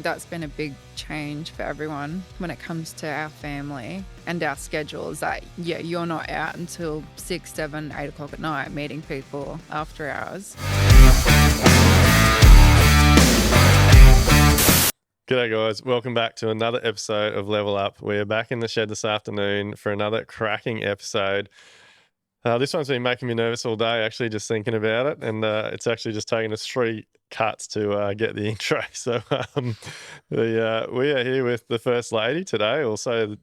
That's been a big change for everyone when it comes to our family and our schedules. That, yeah, you're not out until 6, 7, 8 o'clock at night meeting people after hours. G'day guys, welcome back to another episode of Level Up. We're back in the shed this afternoon for another cracking episode. This one's been making me nervous all day, actually, just thinking about it, and it's actually just taken us 3 cuts to get the intro. So we are here with the First Lady today, also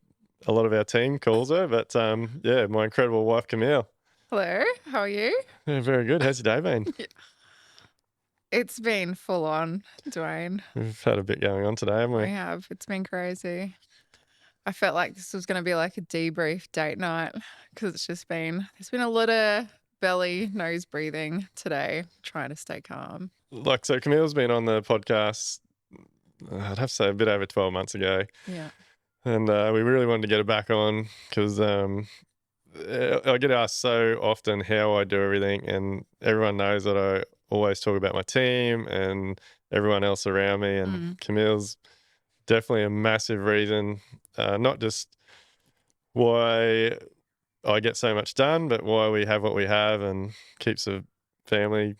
a lot of our team calls her, but my incredible wife Camille. Hello, how are you? Yeah, very good. How's your day been? It's been full on, Dwayne. We've had a bit going on today, haven't we? We have. It's been crazy. I felt like this was going to be like a debrief date night because there's been a lot of belly, nose breathing today, trying to stay calm. So Camille's been on the podcast, I'd have to say a bit over 12 months ago. Yeah. And we really wanted to get it back on because I get asked so often how I do everything, and everyone knows that I always talk about my team and everyone else around me. And Camille's definitely a massive reason, not just why I get so much done, but why we have what we have and keeps the family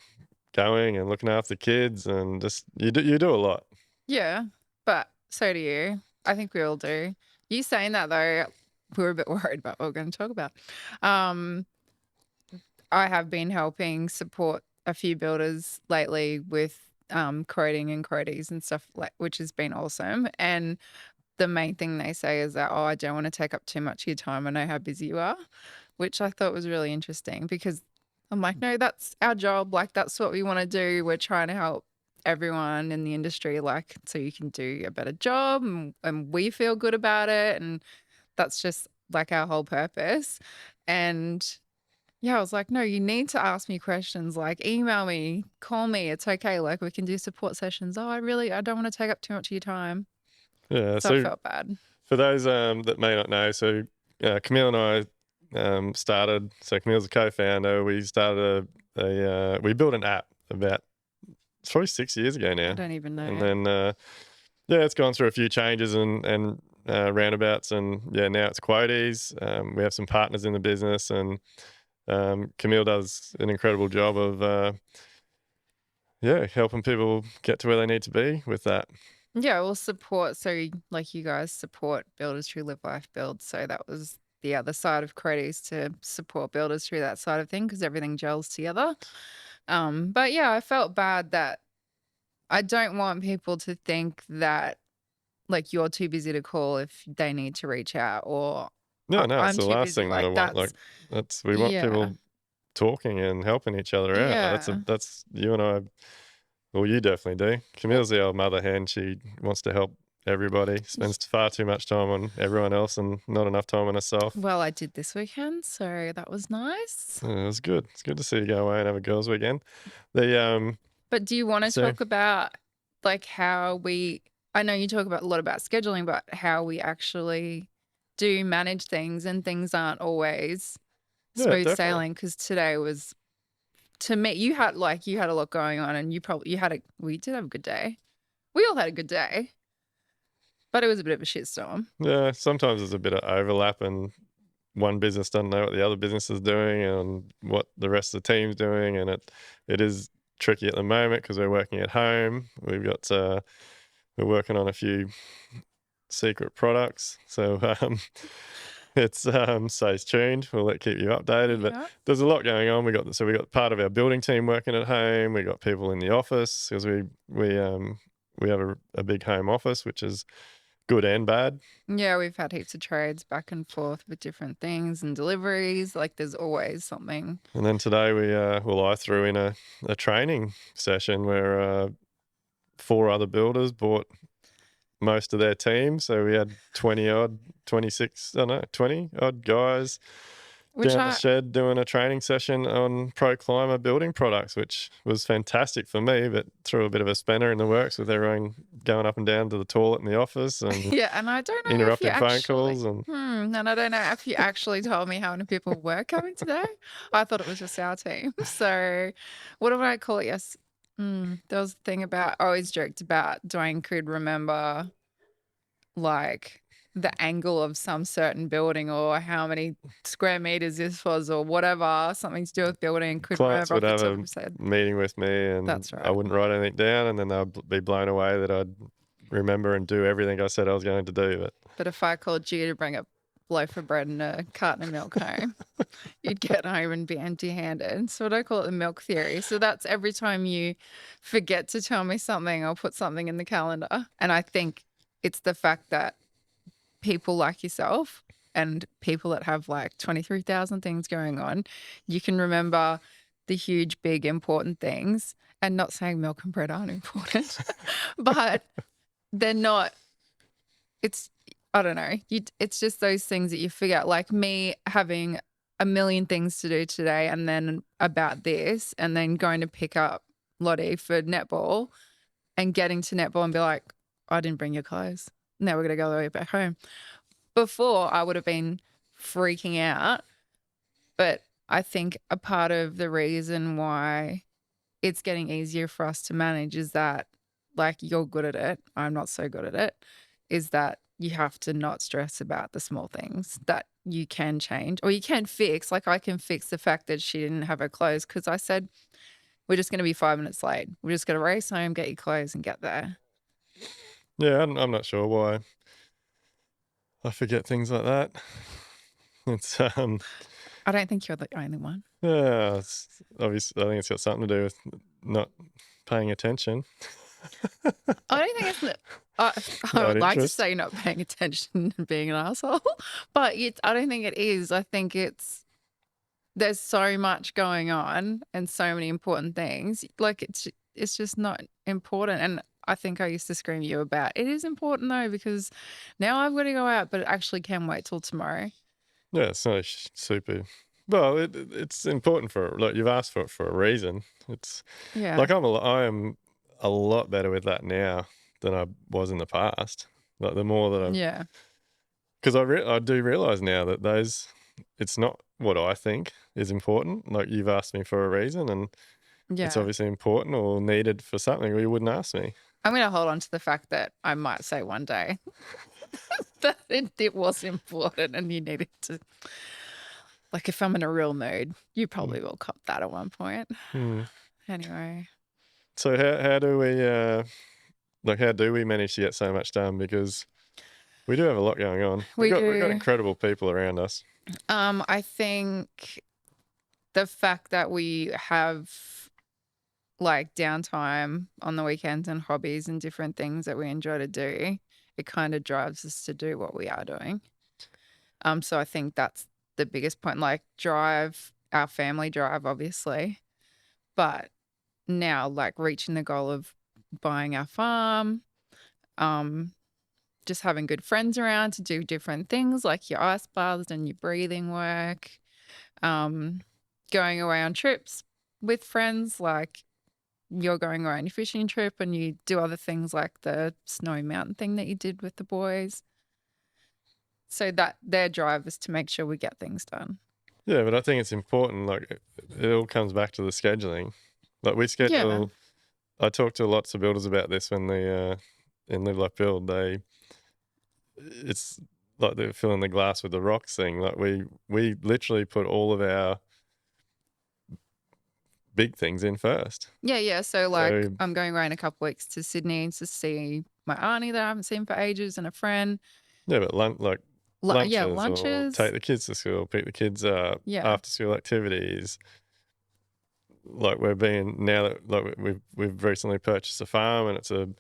going and looking after the kids, and just you do a lot. Yeah, but so do you. I think we all do. You saying that though, we were a bit worried about what we're going to talk about. I have been helping support a few builders lately with quoting and Quote Eaze and stuff, which has been awesome. And the main thing they say is that, I don't want to take up too much of your time. I know how busy you are, which I thought was really interesting because I'm like, no, that's our job. Like, that's what we want to do. We're trying to help everyone in the industry, like, so you can do a better job and we feel good about it. And that's just like our whole purpose. And yeah, I was like, no, you need to ask me questions, like email me, call me. It's okay. Like, we can do support sessions. I don't want to take up too much of your time. Yeah, So I felt bad. For those that may not know, so Camille and I started. So Camille's a co-founder. We started we built an app about it's probably 6 years ago now. I don't even know. And then it's gone through a few changes and roundabouts, and now it's Quote Eaze. We have some partners in the business, and Camille does an incredible job of helping people get to where they need to be with that. Yeah, we'll support. So, like, you guys support builders through Live Life Build. So that was the other side of Quote Eaze, to support builders through that side of thing because everything gels together. But yeah, I felt bad that I don't want people to think that like you're too busy to call if they need to reach out, or No, it's I'm the too last busy. thing that I want. Like we want people talking and helping each other out. Yeah. That's you and I. Well, you definitely do. Camille's the old mother hen. She wants to help everybody. Spends far too much time on everyone else and not enough time on herself. Well, I did this weekend, so that was nice. It was good. It's good to see you go away and have a girls' weekend. But do you want to talk about like how I know you talk about a lot about scheduling, but how we actually do manage things, and things aren't always smooth sailing, because today was, to me, you had a lot going on, and we did have a good day. We all had a good day, but it was a bit of a shitstorm. Yeah, sometimes there's a bit of overlap, and one business doesn't know what the other business is doing and what the rest of the team's doing, and it is tricky at the moment because we're working at home. We've got we're working on a few secret products, so it's stay tuned. We'll keep you updated. But there's a lot going on. We got part of our building team working at home. We got people in the office because we have a big home office, which is good and bad. Yeah, we've had heaps of trades back and forth with different things and deliveries. Like, there's always something. And then today I threw in a training session where 4 other builders bought most of their team. So we had 20 odd guys down the shed doing a training session on Pro Climber building products, which was fantastic for me, but threw a bit of a spanner in the works with everyone going up and down to the toilet in the office and and I don't know interrupting phone calls and I don't know if you actually told me how many people were coming today. I thought it was just our team. So what did I call it? Yes, There was a thing about, I always joked about Dwayne could remember like the angle of some certain building or how many square meters this was or whatever, something to do with building, could Clients remember would off the have top of a his head. meeting with me, and That's I right. wouldn't write anything down, and then they'd be blown away that I'd remember and do everything I said I was going to do. But But if I called you to bring a loaf of bread and a carton of milk home, you'd get home and be empty handed. So I call it the milk theory. So that's every time you forget to tell me something, I'll put something in the calendar. And I think it's the fact that people like yourself and people that have like 23,000 things going on, you can remember the huge, big, important things. And not saying milk and bread aren't important, but they're not, it's, I don't know, it's just those things that you forget. Like me having a million things to do today and then about this, and then going to pick up Lottie for netball and getting to netball and be like, I didn't bring your clothes. Now we're going to go all the way back home. Before, I would have been freaking out. But I think a part of the reason why it's getting easier for us to manage is that, like, you're good at it, I'm not so good at it, is that you have to not stress about the small things that you can change or you can fix. Like, I can fix the fact that she didn't have her clothes because I said, we're just going to be 5 minutes late. We're just going to race home, get your clothes, and get there. yeah, I'm not sure why I forget things like that. It's I don't think you're the only one. yeah, it's obviously I think it's got something to do with not paying attention. I don't think it's. I, I Not would like to interest. say not paying attention and being an asshole, but I don't think it is. I think there's so much going on and so many important things. Like it's just not important. And I think I used to scream at you about it is important though because now I've got to go out, but it actually can wait till tomorrow. Yeah, it's not super. Well, it's important for like you've asked for it for a reason. It's Yeah, like I am a lot better with that now than I was in the past. Like the more that I've yeah, because I do realize now that those it's not what I think is important. Like you've asked me for a reason, and it's yeah. obviously important or needed for something, or you wouldn't ask me. I'm gonna hold on to the fact that I might say one day that it was important and you needed to. Like if I'm in a real mood, you Mm. probably will cop that at one point. Hmm. Anyway, So how do we like how do we manage to get so much done? Because we do have a lot going on. we We've got do. incredible people around us. I think the fact that we have like downtime on the weekends and hobbies and different things that we enjoy to do, it kind of drives us to do what we are doing. So I think that's the biggest point. Like drive, our family drive, obviously, but now like reaching the goal of buying our farm, um, just having good friends around to do different things like your ice baths and your breathing work, um, going away on trips with friends, like you're going away on your fishing trip and you do other things like the snowy mountain thing that you did with the boys. So that their drive is to make sure we get things done. Yeah, but I think it's important. Like it all comes back to the scheduling. Like we Yeah. schedule. I talk to lots of builders about this when they in Live Like Build. It's like they're filling the glass with the rocks thing. Like we literally put all of our big things in first. Yeah, yeah. So like So I'm going away in a couple weeks to Sydney to see my auntie that I haven't seen for ages and a friend. yeah, but like Yeah, lunches or take lunches. the kids to school, pick the kids up, Yeah. after school activities. Like we're being now that like we've recently purchased a farm and it's a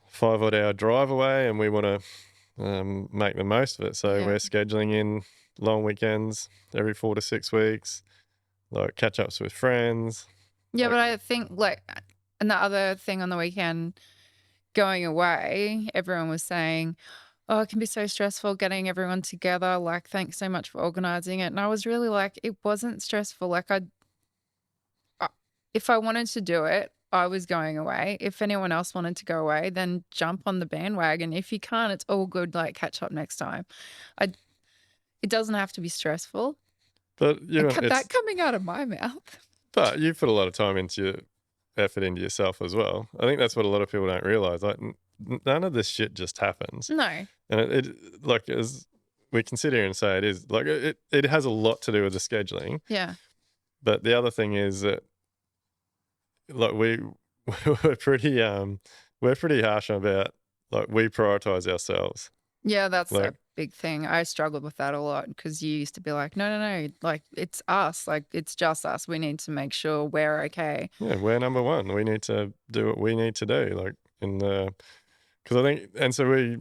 5 odd hour drive away and we want to make the most of it. So Yeah. we're scheduling in long weekends every 4 to 6 weeks, like catch ups with friends. Yeah, Like but I think like and the other thing on the weekend going away, everyone was saying, "Oh, it can be so stressful getting everyone together. Like, thanks so much for organizing it." And I was really like, it wasn't stressful. Like if I wanted to do it, I was going away. If anyone else wanted to go away, then jump on the bandwagon. If you can't, it's all good. Like catch up next time. I It doesn't have to be stressful. but And you cut that it's coming out of my mouth. but you put a lot of time into effort into yourself as well. I think that's what a lot of people don't realize. Like, none of this shit just happens, No. and like, as we can sit here and say it is like it has a lot to do with the scheduling. Yeah. But the other thing is that, like, we're pretty we're pretty harsh about, like, we prioritize ourselves. Yeah, that's Like, a big thing. I struggled with that a lot because you used to be like, no, no, no, like it's us, like it's just us. We need to make sure we're okay. yeah, we're number one. We need to do what we need to do. Like, in the because I think, and so we,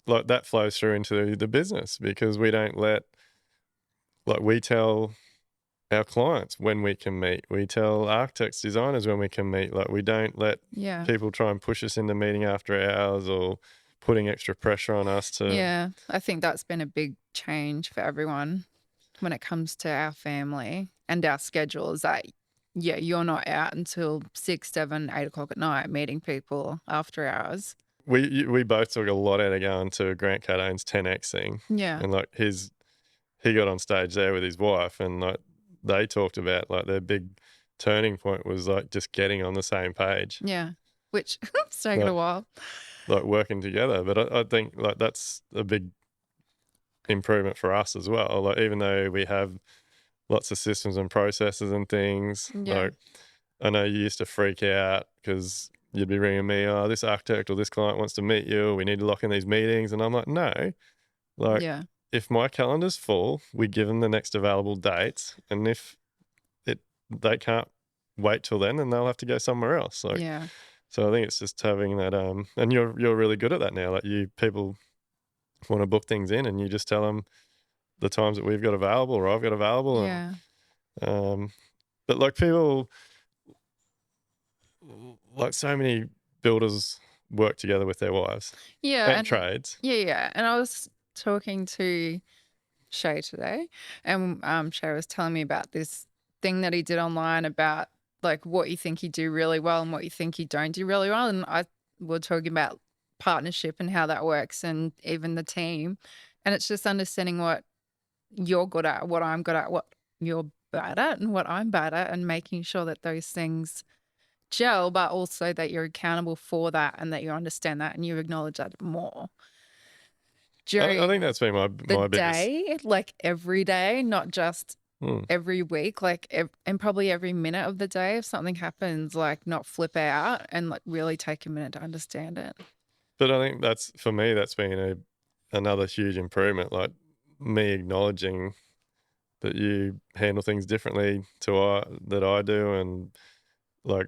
like, that flows through into the business, because we don't let, like, we tell our clients when we can meet. We tell architects, designers when we can meet. Like, we don't let Yeah. people try and push us into meeting after hours or putting extra pressure on us to. Yeah. I think that's been a big change for everyone when it comes to our family and our schedules. That, yeah, you're not out until 6, 7, 8 o'clock at night meeting people after hours. We both took a lot out of going to Grant Cardane's 10X thing, Yeah. and, like, he got on stage there with his wife, and, like, they talked about, like, their big turning point was, like, just getting on the same page, Yeah. Which it's taken a like while. like working together. But I think, like, that's a big improvement for us as well. Like, even though we have lots of systems and processes and things, Yeah. like, I know you used to freak out because you'd be ringing me, oh, this architect or this client wants to meet you. We need to lock in these meetings. And I'm like, no, like, Yeah. if my calendar's full, we give them the next available dates. And if they can't wait till then they'll have to go somewhere else. Like, Yeah. so I think it's just having that, and you're really good at that now. Like, people want to book things in, and you just tell them the times that we've got available or I've got available. And Yeah. but, like, people, like, so many builders work together with their wives Yeah. and And trades. yeah, yeah. And I was talking to Shay today, and Shay was telling me about this thing that he did online about like what you think you do really well and what you think you don't do really well. And I we're talking about partnership and how that works and even the team. And it's just understanding what you're good at, what I'm good at, what you're bad at, and what I'm bad at, and making sure that those things gel, but also that you're accountable for that and that you understand that and you acknowledge that more I during think that's been the my biggest. day, like every day, not just Mm. every week, like and probably every minute of the day. If something happens, like not flip out and like really take a minute to understand it. But I think that's, for me, that's been another huge improvement. Like, me acknowledging that you handle things differently that I do, and, like,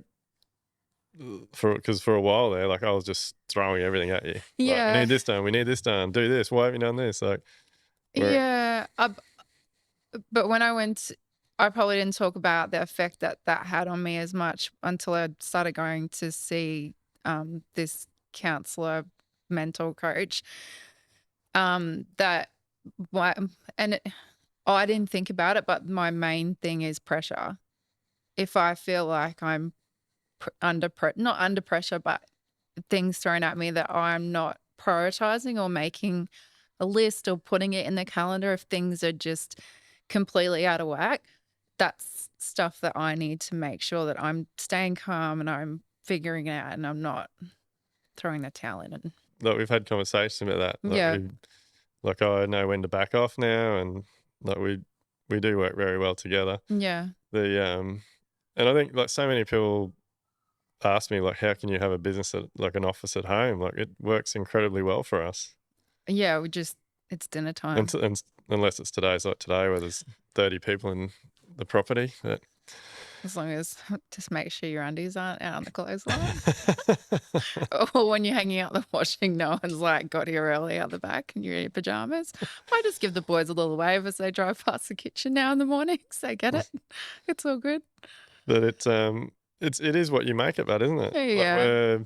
because for a while there, like, I was just throwing everything at you. Like, we Yeah, need this done, we need this done, do this. Why haven't you done this? Like, where yeah. But when I went, I probably didn't talk about the effect that that had on me as much until I started going to see this counselor, mentor coach. That what and it, oh, I didn't think about it, but my main thing is pressure. If I feel like I'm not under pressure, but things thrown at me that I'm not prioritizing or making a list or putting it in the calendar, if things are just completely out of whack, that's stuff that I need to make sure that I'm staying calm and I'm figuring it out and I'm not throwing the towel in. And like, we've had conversations about that. yeah, Like, I know when to back off now, and, like, we do work very well together. yeah, And I think, like, so many people ask me, like, how can you have a business like an office at home? Like, it works incredibly well for us. yeah. It's dinner time. Unless it's today's like today, where there's 30 people in the property. But As long as just make sure your undies aren't out on the clothesline. Or when you're hanging out the washing, no one's like got here early out the back and you're in your pajamas. I just give the boys a little wave as they drive past the kitchen now in the mornings. They get it. It's all good. but it is what you make it, but isn't it? Like, Yeah.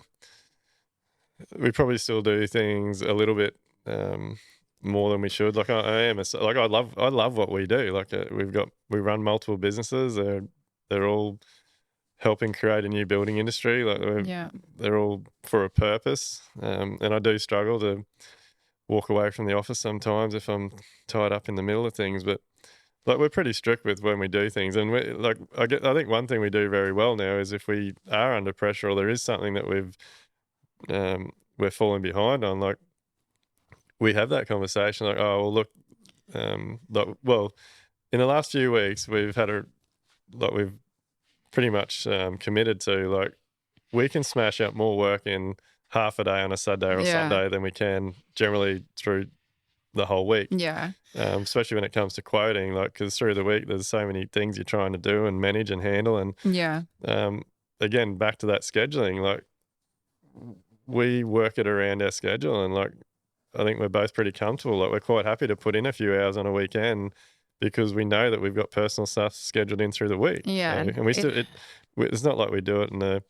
we probably still do things a little bit more than we should. Like, I am like, I love what we do. Like, we run multiple businesses. They're all helping create a new building industry. Like, Yeah. they're all for a purpose. And I do struggle to walk away from the office sometimes if I'm tied up in the middle of things. But like, we're pretty strict with when we do things, and we like, I think one thing we do very well now is if we are under pressure or there is something that we're falling behind on, like, we have that conversation, like, "Oh, well, look," like, well, in the last few weeks, we've pretty much, committed to, like, we can smash out more work in half a day on a Saturday or a Yeah. Sunday than we can generally through the whole week, Yeah. especially when it comes to quoting, like, because through the week, there's so many things you're trying to do and manage and handle, and, Yeah. um, again, back to that scheduling, like, we work it around our schedule, and, like, I think we're both pretty comfortable, like, we're quite happy to put in a few hours on a weekend because we know that we've got personal stuff scheduled in through the week, so Yeah. and we still it's not like we do it and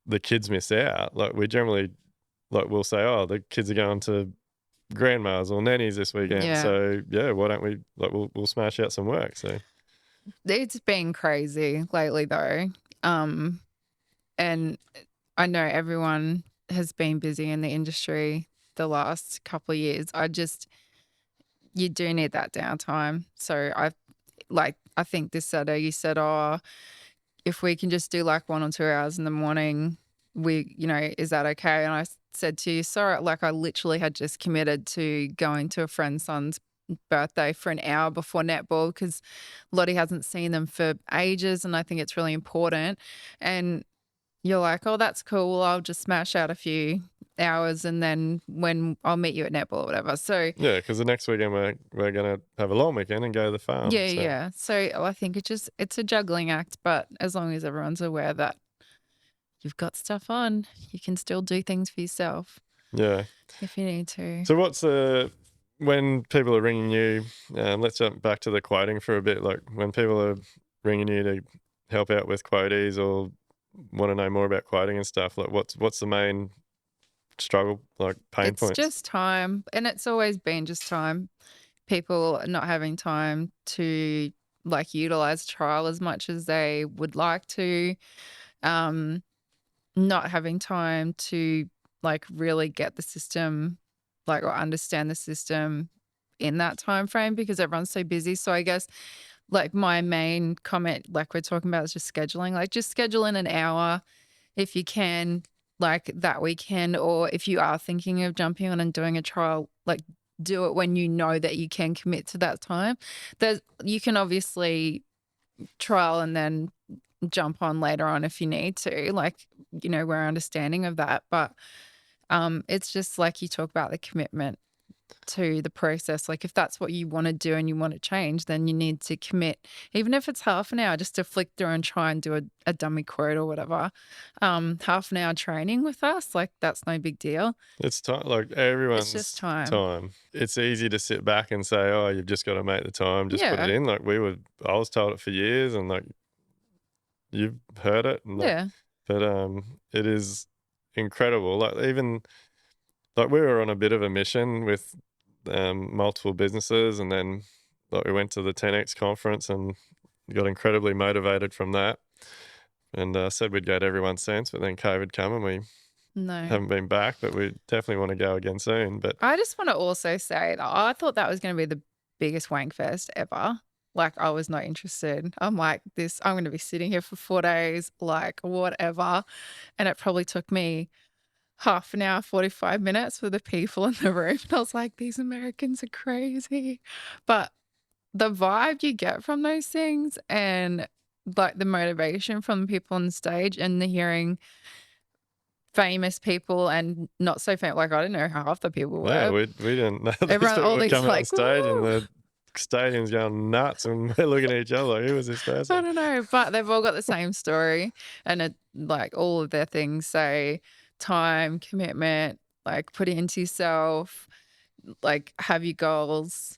the kids miss out, like, we generally like, we'll say, "Oh, the kids are going to grandma's or nanny's this weekend, Yeah. so, yeah, why don't we like, we'll smash out some work," so It's been crazy lately though. Um, and I know everyone has been busy in the industry the last couple of years. You do need that downtime. So I think this Saturday you said, oh, if we can just do like 1 or 2 hours in the morning, is that okay? And said to you, sorry, like I literally had just committed to going to a friend's son's birthday for an hour before netball because Lottie hasn't seen them for ages. And I think it's really important. And you're like, "Oh, that's cool. Well, I'll just smash out a few hours and then when I'll meet you at netball or whatever." So, yeah, because the next weekend we're gonna have a long weekend and go to the farm, yeah, so yeah. So, I think it's a juggling act, but as long as everyone's aware that you've got stuff on, you can still do things for yourself yeah. if you need to. So what's when people are ringing you, let's jump back to the quoting for a bit, like, when people are ringing you to help out with Quote Eaze or wanna know more about quoting and stuff, like, what's the main struggle, like, pain It's points? just time, and it's always been just time. People not having time to, like, utilize trial as much as they would like to. Um Not having time to, like, really get the system, like, or understand the system in that time frame because everyone's so busy. So I guess, like, my main comment, like we're talking about, is just scheduling. Like, just schedule in an hour if you can, like, that weekend, or if you are thinking of jumping on and doing a trial, like, do it when you know that you can commit to that time. You can obviously trial and then jump on later on if you need to. Like, we're understanding of that. But it's just like you talk about the commitment to the process. Like, if that's what you want to do and you want to change, then you need to commit, even if it's half an hour, just to flick through and try and do a dummy quote or whatever. Half an hour training with us, like, that's no big deal. It's time, like, It's just everyone's time. time. It's easy to sit back and say, "Oh, you've just gotta make the time, just put it Yeah. in," like, I was told it for years, and, like, you've heard it, and, like, Yeah. but, it is incredible, like, even like, we were on a bit of a mission with, multiple businesses, and then, like, we went to the 10X conference and got incredibly motivated from that, and, said we'd go to every one since, but then COVID come and we No. haven't been back, but we definitely wanna go again soon, but I just want to also say that I thought that was going to be the biggest wank fest ever. Like, I was not interested. I'm like, I'm going to be sitting here for 4 days, like, whatever. And it probably took me half an hour, 45 minutes for the people in the room. And I was like, these Americans are crazy. But the vibe you get from those things and, like, the motivation from the people on stage and the hearing famous people and not so famous, like, I didn't know how half the people yeah, were. we didn't know these Everyone, people all were these coming on like, stage and "Woo!" the stadium's going nuts, and we're looking at each other like, "Who is this I person?" don't know, but they've all got the same story, and like, all of their things say time, commitment, like, put it into yourself, like, have your goals.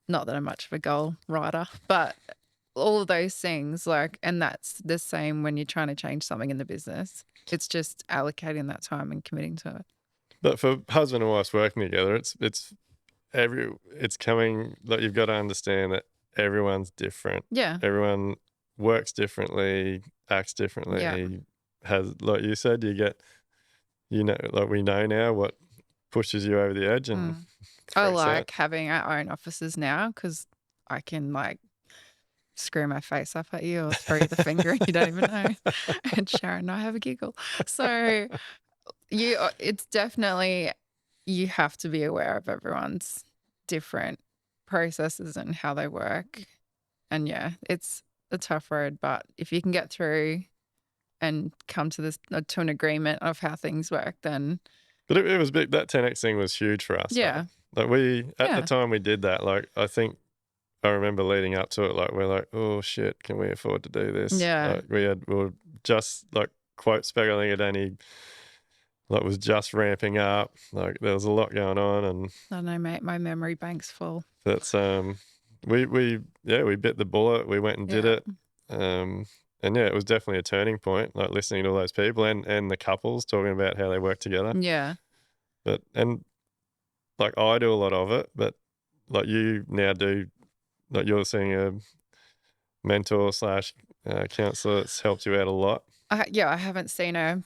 Not that I'm much of a goal writer, but all of those things, like, and that's the same when you're trying to change something in the business. It's just allocating that time and committing to it. But for husband and wife working together, it's coming, like, you've gotta understand that everyone's different. Yeah, Everyone works differently, acts yeah. differently, has, like you said, like, we know now what pushes you over the edge and Mm. I freaks out. like having our own offices now because I can like screw my face up at you or throw you the finger and you don't even know. And Sharon and I have a giggle. So it's definitely, you have to be aware of everyone's different processes and how they work. And yeah, it's a tough road, but if you can get through and come to to an agreement of how things work, then But it was big. That 10x thing was huge for us, though. yeah, Like we at the yeah, time we did that. Like I think I remember leading up to it. Like we're like, oh shit, can we afford to do this? yeah. Like we were just like quote speculating it only like was just ramping up. Like there was a lot going on, and I don't know, mate. My memory bank's full. that's we bit the bullet. We went and did Yeah, it. Um, and yeah, it was definitely a turning point. Like listening to all those people and the couples talking about how they work together. yeah. But and like I do a lot of it, but like you now do, like you're seeing a mentor slash counselor that's helped you out a lot. Yeah, I haven't seen her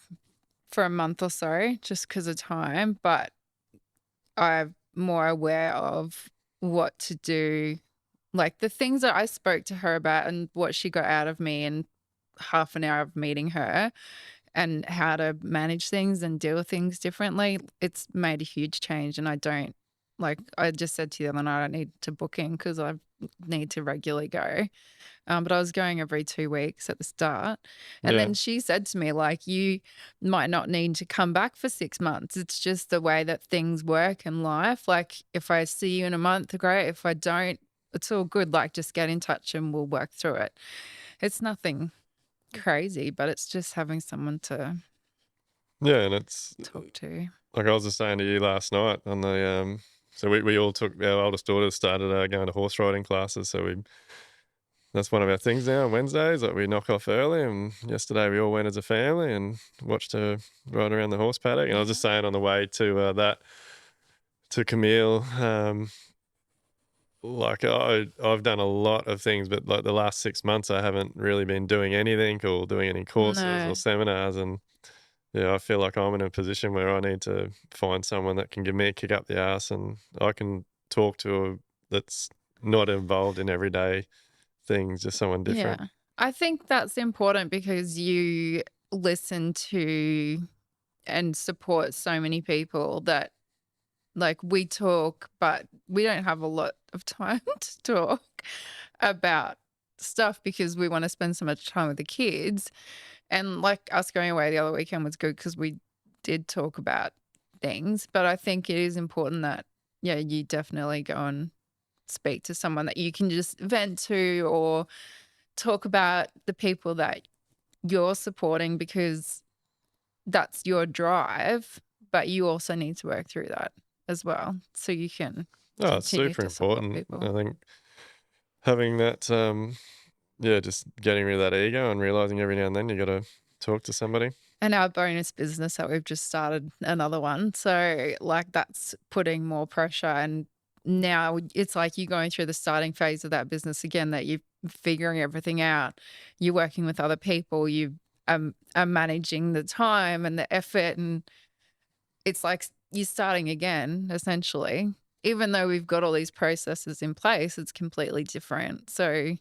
for a month or so just because of time, but I'm more aware of what to do. Like the things that I spoke to her about and what she got out of me in half an hour of meeting her and how to manage things and deal with things differently, it's made a huge change. And I don't, like, I just said to you the other night, I need to book in because I need to regularly go. But I was going every 2 weeks at the start. And Yeah, then she said to me, like, you might not need to come back for 6 months. It's just the way that things work in life. Like, if I see you in a month, great. If I don't, it's all good. Like, just get in touch and we'll work through it. It's nothing crazy, but it's just having someone to yeah, and it's talk to. like I was just saying to you last night on the so we all took our oldest daughter started going to horse riding classes. So we that's one of our things now on Wednesdays. Like we knock off early, and yesterday we all went as a family and watched her ride around the horse paddock. And I was just saying on the way to that to Camille, like I've done a lot of things, but like the last 6 months I haven't really been doing anything or doing any courses or No. seminars. And yeah, I feel like I'm in a position where I need to find someone that can give me a kick up the ass and I can talk to that's not involved in everyday things, just someone Yeah. different. I think that's important because you listen to and support so many people that, like, we talk, but we don't have a lot of time to talk about stuff because we want to spend so much time with the kids. And like us going away the other weekend was good because we did talk about things. But I think it is important that, yeah, you definitely go and speak to someone that you can just vent to or talk about the people that you're supporting because that's your drive, but you also need to work through that as well so you can Oh, it's continue super to support important. people. I think having that, yeah, just getting rid of that ego and realizing every now and then you got to talk to somebody. And our bonus business that we've just started, another one. So, like, that's putting more pressure. And now it's like you're going through the starting phase of that business again, that you're figuring everything out. You're working with other people. You are managing the time and the effort. And it's like you're starting again, essentially. Even though we've got all these processes in place, it's completely different. So,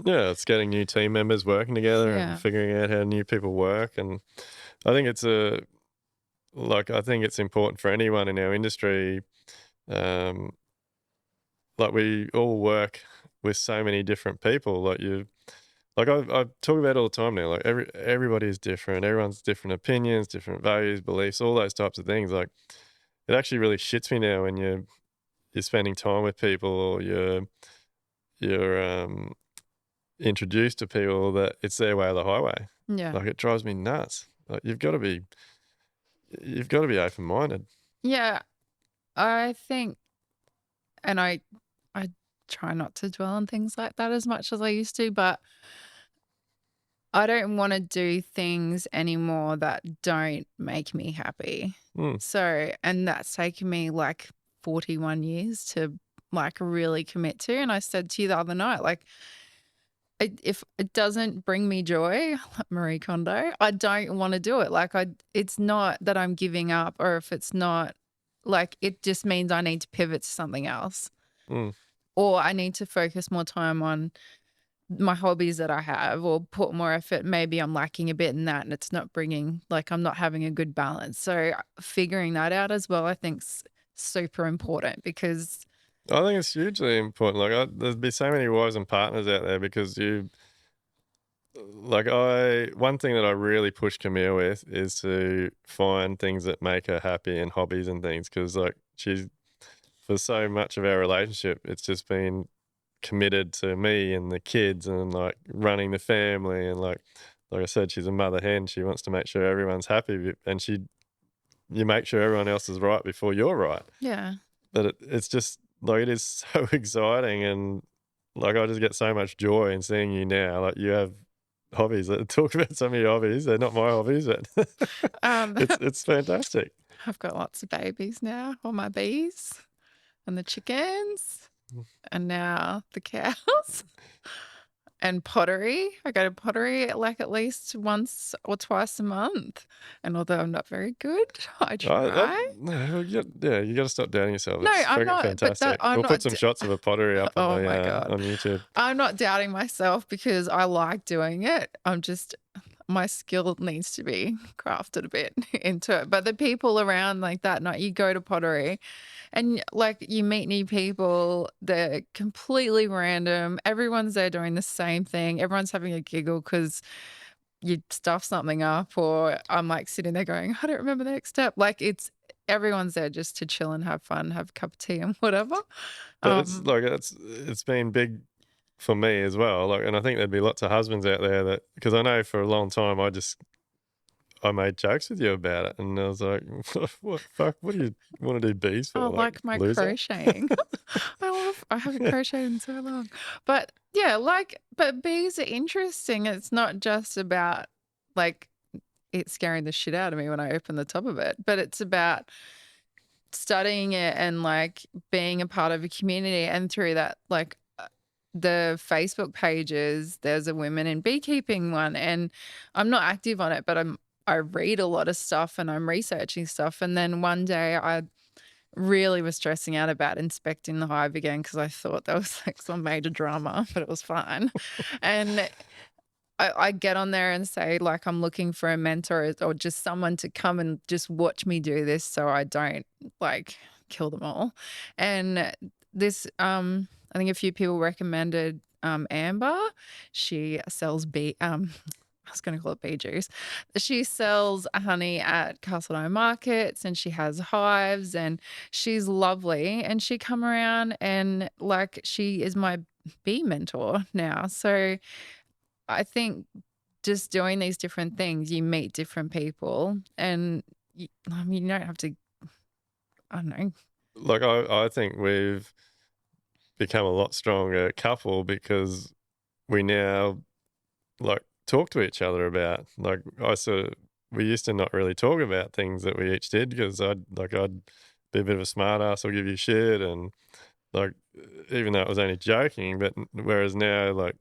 Yeah, it's getting new team members working together and yeah. figuring out how new people work. And I think it's I think it's important for anyone in our industry. Um, like we all work with so many different people. I talk about it all the time now. Like everybody is different. Everyone's different opinions, different values, beliefs, all those types of things. Like it actually really shits me now when you're spending time with people or you're introduced to people that it's their way or the highway. Yeah. Like it drives me nuts. Like you've got to be open minded. Yeah. I think, and I try not to dwell on things like that as much as I used to, but I don't want to do things anymore that don't make me happy. Mm, So, and that's taken me like 41 years to like really commit to. And I said to you the other night, like, if it doesn't bring me joy, like Marie Kondo, I don't want to do it. Like, it's not that I'm giving up, or if it's not, like, it just means I need to pivot to something else. mm. or I need to focus more time on my hobbies that I have or put more effort. Maybe I'm lacking a bit in that and it's not bringing like, I'm not having a good balance. So, figuring that out as well, I think's super important because I think it's hugely important. Like, there'd be so many wives and partners out there because one thing that I really push Camille with is to find things that make her happy and hobbies and things because, like, she's for so much of our relationship, it's just been committed to me and the kids and like running the family and like I said, she's a mother hen. She wants to make sure everyone's happy, and you make sure everyone else is right before you're right. yeah. But it's just like it is so exciting, and like I just get so much joy in seeing you now. Like you have hobbies. Talk about some of your hobbies. They're not my hobbies, but Um, it's fantastic. I've got lots of babies now, all my bees and the chickens and now the cows. And pottery. I go to pottery like at least once or twice a month. And although I'm not very good, I try. No, yeah, you got to stop doubting yourself. No, It's I'm freaking not, but that fantastic. I'm We'll put not some shots of a pottery up on oh the my God. on YouTube. I'm not doubting myself because I like doing it. I'm just my skill needs to be crafted a bit into it. But the people around like that night, you go to pottery and like you meet new people, they're completely random. Everyone's there doing the same thing. Everyone's having a giggle because you stuff something up, or I'm like sitting there going, I don't remember the next step. Like it's everyone's there just to chill and have fun, have a cup of tea and whatever. But it's Um, like it's been big for me as well. Like, and I think there'd be lots of husbands out there that because I know for a long time I made jokes with you about it, and I was like, "What fuck? What do you want to do bees I for? Like like my loser?" crocheting. I haven't crocheted in so long. But yeah, like but bees are interesting. It's not just about like it scaring the shit out of me when I open the top of it, but it's about studying it and like being a part of a community. And through that, like the Facebook pages, there's a women in beekeeping one, and I'm not active on it, but I read a lot of stuff and I'm researching stuff. And then one day I really was stressing out about inspecting the hive again because I thought there was like some major drama, but it was fine. And I get on there and say, like, I'm looking for a mentor or just someone to come and just watch me do this so I don't like kill them all. And this, I think a few people recommended Amber. She sells I was going to call it bee juice. She sells honey at Castletown markets and she has hives and she's lovely. And she come around and like she is my bee mentor now. So I think just doing these different things, you meet different people, and I mean, you don't have to. I don't know. Like I think we've become a lot stronger couple because we now like talk to each other about like we used to not really talk about things that we each did because I'd be a bit of a smart ass. I'll give you shit and like even though it was only joking, but whereas now like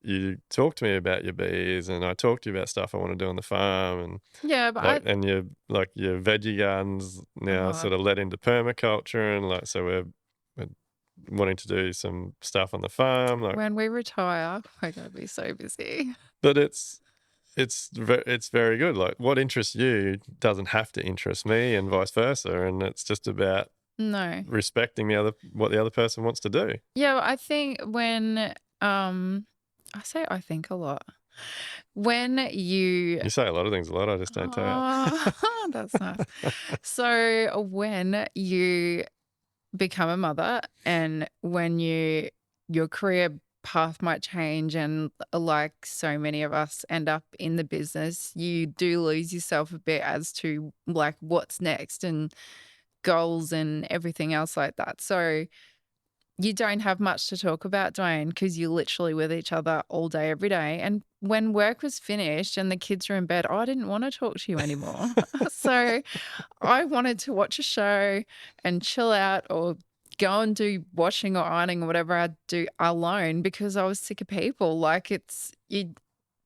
you talk to me about your bees and I talk to you about stuff I want to do on the farm and Yeah, but like and your veggie gardens now uh, sort of led into permaculture and like so we're wanting to do some stuff on the farm like when we retire, we're gonna be so busy. but it's very good. Like what interests you doesn't have to interest me, and vice versa. And it's just about No. respecting what the other person wants to do. Yeah, I think when I say I think a lot. When you You say a lot of things a lot. I just don't tell. oh, that's nice. So when you become a mother and when your career path might change and like so many of us end up in the business, you do lose yourself a bit as to like what's next and goals and everything else like that. So you don't have much to talk about, Dwayne, because you're literally with each other all day, every day. And when work was finished and the kids were in bed, I didn't want to talk to you anymore. So I wanted to watch a show and chill out or go and do washing or ironing or whatever I do alone because I was sick of people. Like it's you.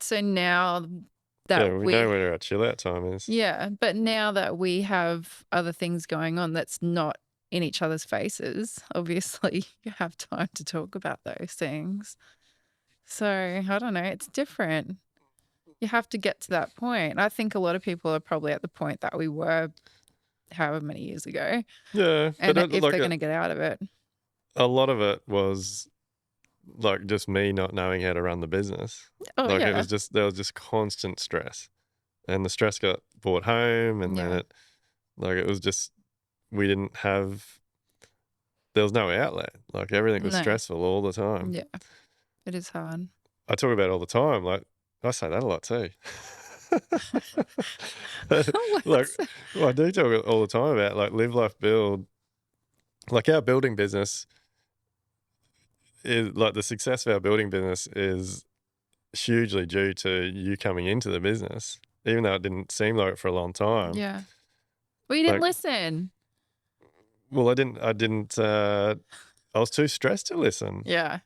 So now Yeah, that we know we, where our chill out time is. yeah, but now that we have other things going on, that's not in each other's faces, obviously you have time to talk about those things. So I don't know, it's different. You have to get to that point. I think a lot of people are probably at the point that we were however many years ago, Yeah, but and if they're going to get out of it. a lot of it was like just me not knowing how to run the business. Oh Like it yeah, was just there was just constant stress, and the stress got brought home, and then yeah, it was just we didn't have there was no outlet. Like everything was no, stressful all the time. yeah, it is hard. I talk about it all the time. Like I say that a lot too. Like What's well, I do talk all the time about like live, life, build. Like our building business is like the success of our building business is hugely due to you coming into the business, even though it didn't seem like it for a long time. yeah. Well, you didn't Like, listen. well, I was too stressed to listen. Yeah.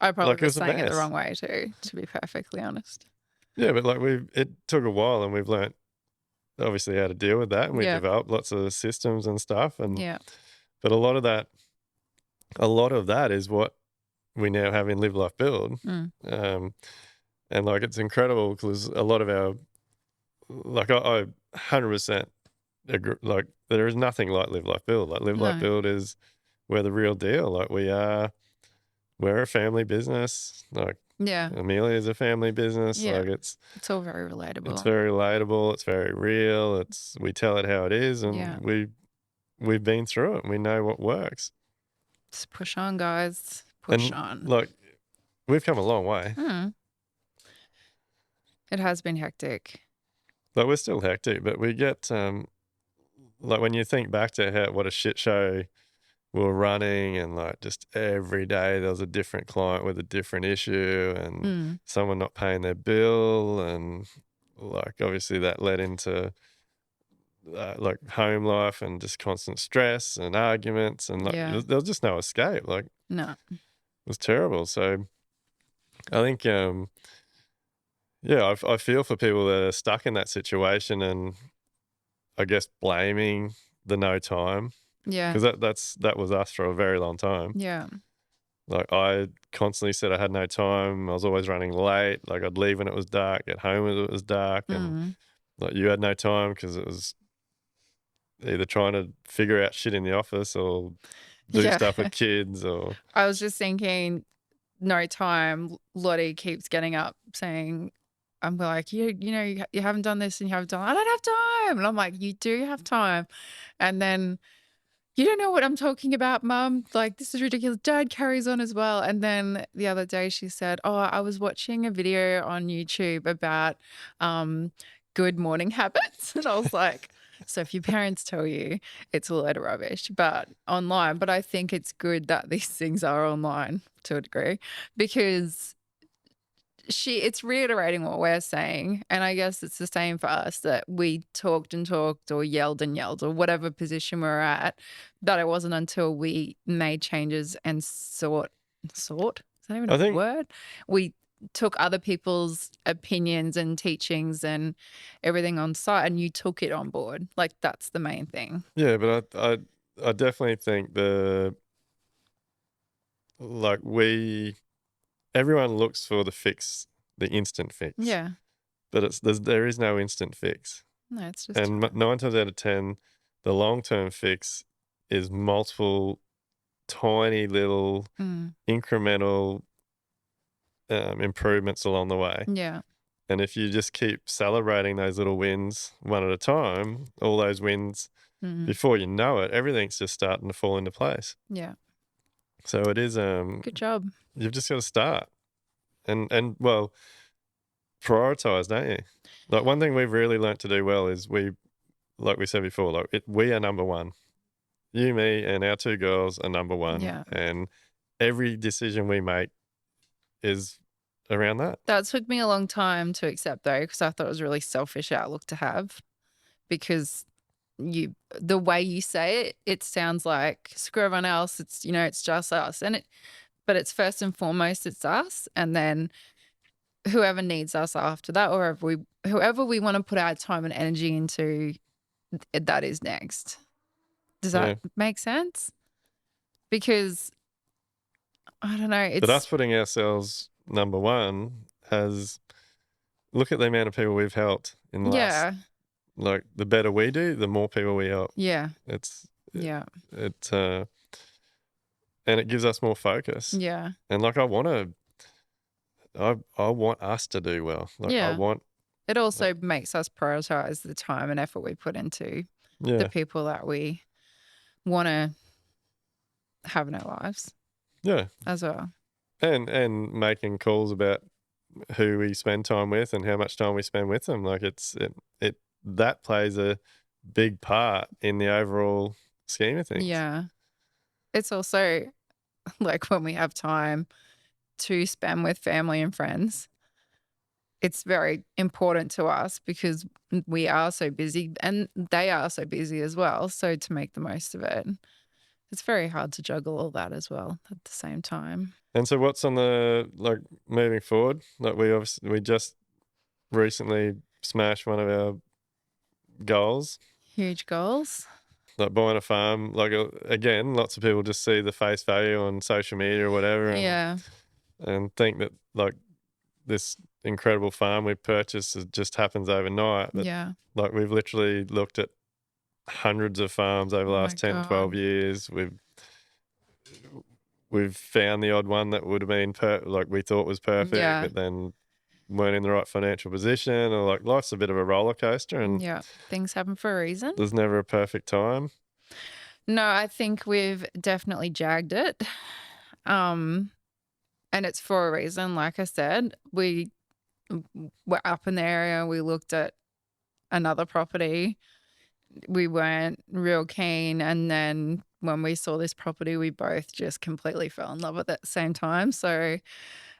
I probably Like it was was a saying it the mess. wrong way too, to be perfectly honest. Yeah, but like it took a while and we've learnt obviously how to deal with that and we Yeah. developed lots of systems and stuff and Yeah. but a lot of that is what we now have in Live Life Build. Mm. Um and like it's incredible because a lot of our like I 100% agree, like there is nothing like Live Life Build. Like Live Life No. Build is we're the real deal. Like we're a family business. Like Yeah. Amelia is a family business. Yeah. Like It's all very it's relatable. very relatable. It's very real. It's we tell it how it is, Yeah. and we've been through it. And we know what works. Just push on, guys. Push And on. like we've come a long way. Mm. It has been hectic. Like we're still hectic, but we get like when you think back to what a shit show we were running and like just every day there was a different client with a different issue and Mm. someone not paying their bill and like obviously that led into like home life and just constant stress and arguments and like Yeah. there was just no escape. Like No. it was terrible. So I think yeah, I feel for people that are stuck in that situation and I guess blaming the no time Yeah. because that was us for a very long time. Yeah. Like I constantly said I had no time. I was always running late. Like I'd leave when it was dark, get home when it was dark, and Mm. like you had no time because it was either trying to figure out shit in the office or do Yeah. stuff with kids or I was just thinking, no time. Lottie keeps getting up saying, I'm like, you haven't done this and you haven't done, I don't have time. And I'm like, you do have time. And then you don't know what I'm talking about, mum. Like, this is ridiculous. Dad carries on as well. And then the other day she said, oh, I was watching a video on YouTube about good morning habits. And I was like, so if your parents tell you it's a load of rubbish, but online, but I think it's good that these things are online to a degree because it's reiterating what we're saying. And I guess it's the same for us that we talked and talked or yelled and yelled or whatever position we're at, that it wasn't until we made changes and sought, is that even I a think word? We took other people's opinions and teachings and everything on site and you took it on board. Like that's the main thing. yeah, but I definitely think like everyone looks for the fix, the instant fix, Yeah. but there is no instant fix, No, it's just and 9 times out of 10, the long term fix is multiple tiny little mm, incremental improvements along the way. yeah. And if you just keep celebrating those little wins one at a time, all those wins, Mm, before you know it, everything's just starting to fall into place. yeah. So it is Good job. you've just got to start and well, prioritize, don't you? Like one thing we've really learnt to do well is like we said before, like we are number one. You, me, and our two girls are number one, Yeah. and every decision we make is around that. That took me a long time to accept though, because I thought it was a really selfish outlook to have because the way you say it, it sounds like screw everyone else. It's, it's just us. But it's first and foremost, it's us. And then whoever needs us after that, or whoever we want to put our time and energy into, that is next. Does that Yeah. make sense? Because I don't know, But it's us putting ourselves number one has look at the amount of people we've helped in the last yeah, like, the better we do, the more people we help. yeah, It's it yeah, it, and it gives us more focus. yeah, And, like, I want us to do well. Like, I yeah. want It like also makes us prioritize the time and effort we put into the yeah, people that we wanna have in our lives yeah. as well. And making calls about who we spend time with and how much time we spend with them. Like, it that plays a big part in the overall scheme of things. Yeah. It's also like when we have time to spend with family and friends, it's very important to us because we are so busy and they are so busy as well. So to make the most of it, it's very hard to juggle all that as well at the same time. And so what's on the like, moving forward? Like, we just recently smashed one of our goals, Huge goals. like buying a farm. Like, again, lots of people just see the face value on social media or whatever Yeah. and think that, like, this incredible farm we purchased just happens overnight. But, Yeah. like, we've literally looked at hundreds of farms over Oh the my last 10, 12 God. years. We've found the odd one that would have been like we thought was perfect, Yeah. but then weren't in the right financial position. Or like life's a bit of a roller coaster, and Yeah. Things happen for a reason. there's never a perfect time. No, I think we've definitely jagged it. Um, and it's for a reason. Like I said, we were up in the area, we looked at another property. We weren't real keen, and then when we saw this property, we both just completely fell in love with it at the same time. So,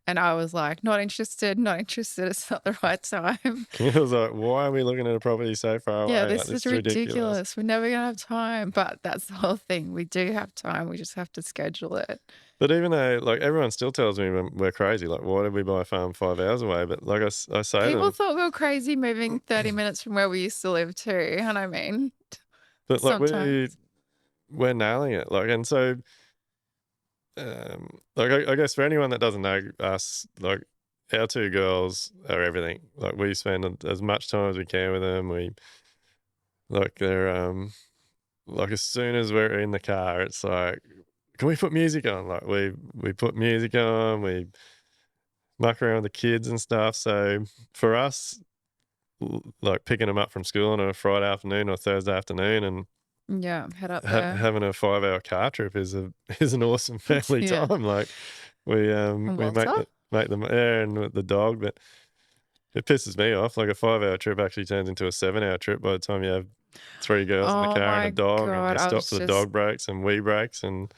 and I was like, not interested, not interested. It's not the right time. It was like, why are we looking at a property so far Yeah, away? Like, this this is is ridiculous. ridiculous. We're never gonna have time. But that's the whole thing. We do have time. We just have to schedule it. But even though, like, everyone still tells me we're crazy, like, why did we buy a farm 5 hours away? But like I say to People them, thought we were crazy moving 30 minutes from where we used to live too. And I mean, but like sometimes. we're nailing it. Like, and so, like I guess for anyone that doesn't know us, like our two girls are everything. Like, we spend as much time as we can with them. We like they're like as soon as we're in the car, it's like, can we put music on? Like, we put music on. We muck around with the kids and stuff. So for us, like picking them up from school on a Friday afternoon or Thursday afternoon and Yeah, head up there. having a 5 hour car trip is is an awesome family Yeah. time. Like, And we Walter? make them and with the dog, but it pisses me off. Like, a 5 hour trip actually turns into a 7 hour trip by the time you have three girls in the Oh car and a my dog, and God. you stop for the dog breaks and wee breaks and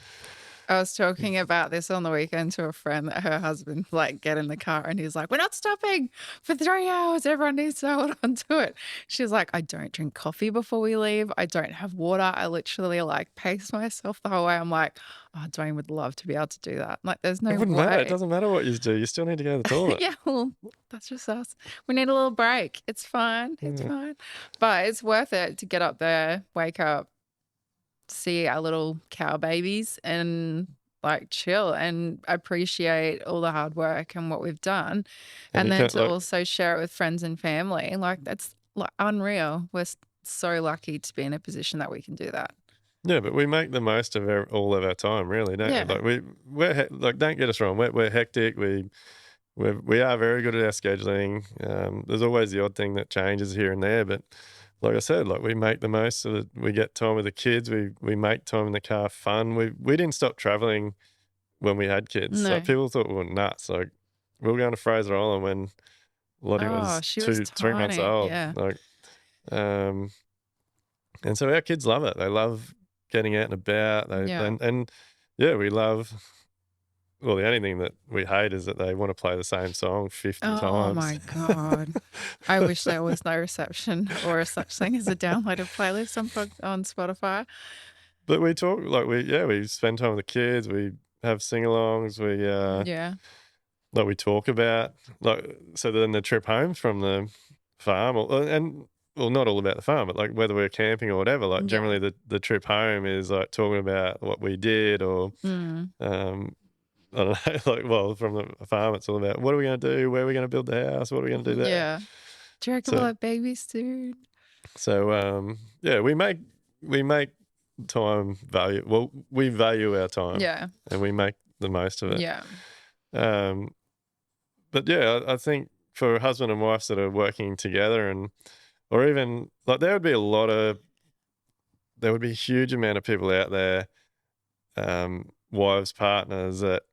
I was talking about this on the weekend to a friend that her husband like get in the car and he's like, we're not stopping for 3 hours. Everyone needs to hold on to it. She's like, I don't drink coffee before we leave. I don't have water. I literally like pace myself the whole way. I'm like, oh, Dwayne would love to be able to do that. Like, there's it no wouldn't matter. It way. doesn't matter what you do. You still need to go to the toilet. Yeah, well, that's just us. We need a little break. It's fine. It's Yeah. fine. But it's worth it to get up there, wake up, see our little cow babies and like chill and appreciate all the hard work and what we've done. And And you then can't to like, also share it with friends and family. Like that's like unreal. We're so lucky to be in a position that we can do that. yeah, but we make the most of all of our time, really, don't we? Yeah. Like, like, don't get us wrong, we're hectic. We are very good at our scheduling. There's always the odd thing that changes here and there, but like I said, like, we make the most so that we get time with the kids. We make time in the car fun. We didn't stop traveling when we had kids. Like, No. people thought we were nuts. Like, we were going to Fraser Island when Lottie Oh, was she was 3 months tiny. old. Yeah. Like, um, and so our kids love it. They love getting out and about. Yeah. And yeah, we love. Well, the only thing that we hate is that they want to play the same song 50 Oh times. my God. I wish there was no reception or a such thing as a downloaded playlist on Spotify. But we talk like we spend time with the kids. We have sing-alongs. Yeah. Like, we talk about, like, so then the trip home from the farm, and well, not all about the farm, but like whether we're camping or whatever, like Yeah. generally the trip home is like talking about what we did or, Mm. um, I don't know, like, well, from the farm, it's all about what are we going to do? Where are we going to build the house? What are we going to do there? Yeah. Do you reckon we'll So, have babies soon? yeah, we make time value. Well, we value our time Yeah. and we make the most of it. Yeah. Um, but yeah, I think for husband and wives that are working together or even like there would be a huge amount of people out there, wives, partners that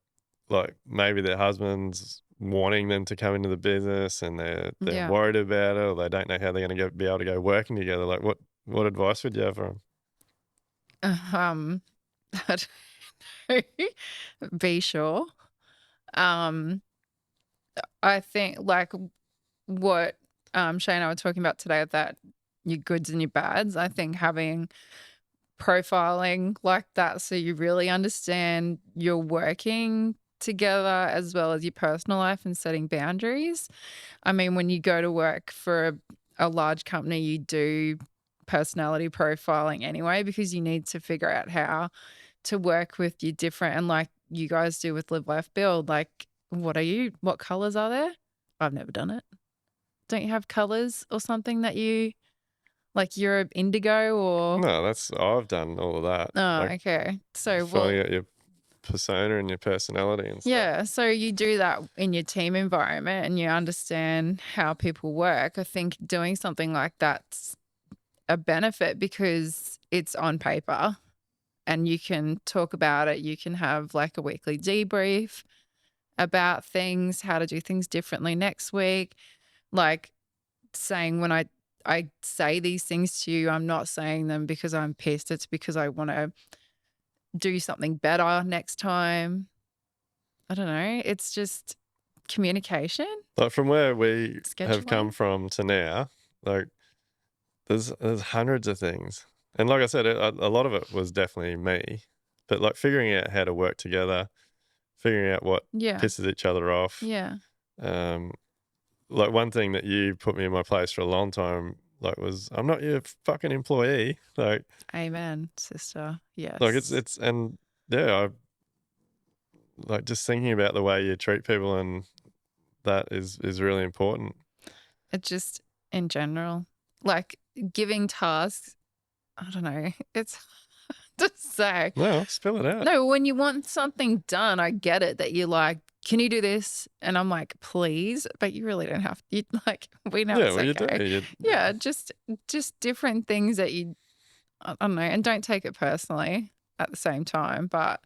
like maybe their husbands wanting them to come into the business and they're Yeah. worried about it or they don't know how they're going to be able to go working together. Like what advice would you have for them? Um, I don't know. Be sure. Um, I think like what Shay and I were talking about today, that your goods and your bads. I think having profiling like that so you really understand you're working together as well as your personal life and setting boundaries. I mean, when you go to work for a large company, you do personality profiling anyway because you need to figure out how to work with your different, and like you guys do with Live Life Build, like what colors are there? I've never done it. Don't you have colors or something that you like you're indigo or No, I've done all of that. oh, Like okay. So finding well out your persona and your personality and stuff. yeah, so you do that in your team environment and you understand how people work. I think doing something like that's a benefit because it's on paper and you can talk about it. You can have like a weekly debrief about things, how to do things differently next week. Like saying when I say these things to you, I'm not saying them because I'm pissed. It's because I want to do something better next time. I don't know. It's just communication, Like from where we have come scheduling. from to now, like there's hundreds of things. And like I said, a lot of it was definitely me. But like figuring out how to work together, figuring out what Yeah. pisses each other off. Yeah. Um, like one thing that you put me in my place for a long time, like was I'm not your fucking employee. Amen, sister. Like Yes. and yeah, I like just thinking about the way you treat people and that is really important. It just in general, like giving tasks, I don't know. It's hard to say. No, spill it out. No, when you want something done, I get it that you're like, can you do this? And I'm like, please, but you really don't have you like we know Yeah, it's well you do. okay. Yeah, just different things that you I don't know, and don't take it personally at the same time, but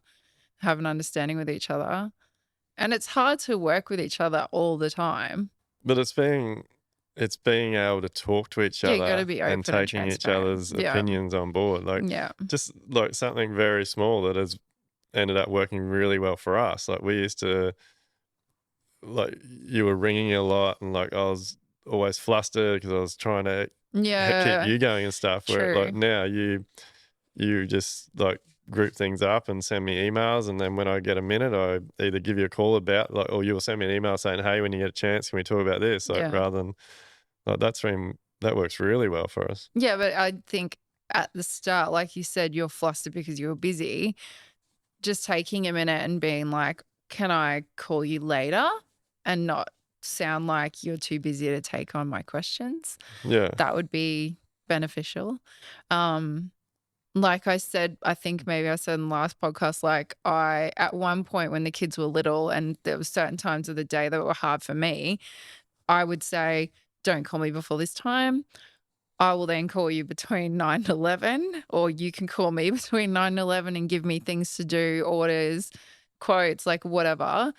have an understanding with each other. And it's hard to work with each other all the time. But it's being able to talk to each Yeah, you got to other be and open and taking each transparent. other's Yeah. opinions on board. Like Yeah. just like something very small that has ended up working really well for us. Like we used to like you were ringing a lot and like I was always flustered because I was trying to keep Yeah. you going and stuff. Where like True. now you just like group things up and send me emails, and then when I get a minute, I either give you a call about like, or you'll send me an email saying, "Hey, when you get a chance, can we talk about this?" Like Yeah. rather than like that works really well for us. Yeah, but I think at the start, like you said, you're flustered because you were busy. Just taking a minute and being like, can I call you later? And not sound like you're too busy to take on my questions. Yeah, That would be beneficial. Um, like I said, I think maybe I said in the last podcast, like I, at one point when the kids were little and there were certain times of the day that were hard for me, I would say, don't call me before this time. I will then call you between 9 and 11, or you can call me between 9 and 11 and give me things to do, orders, quotes, like whatever.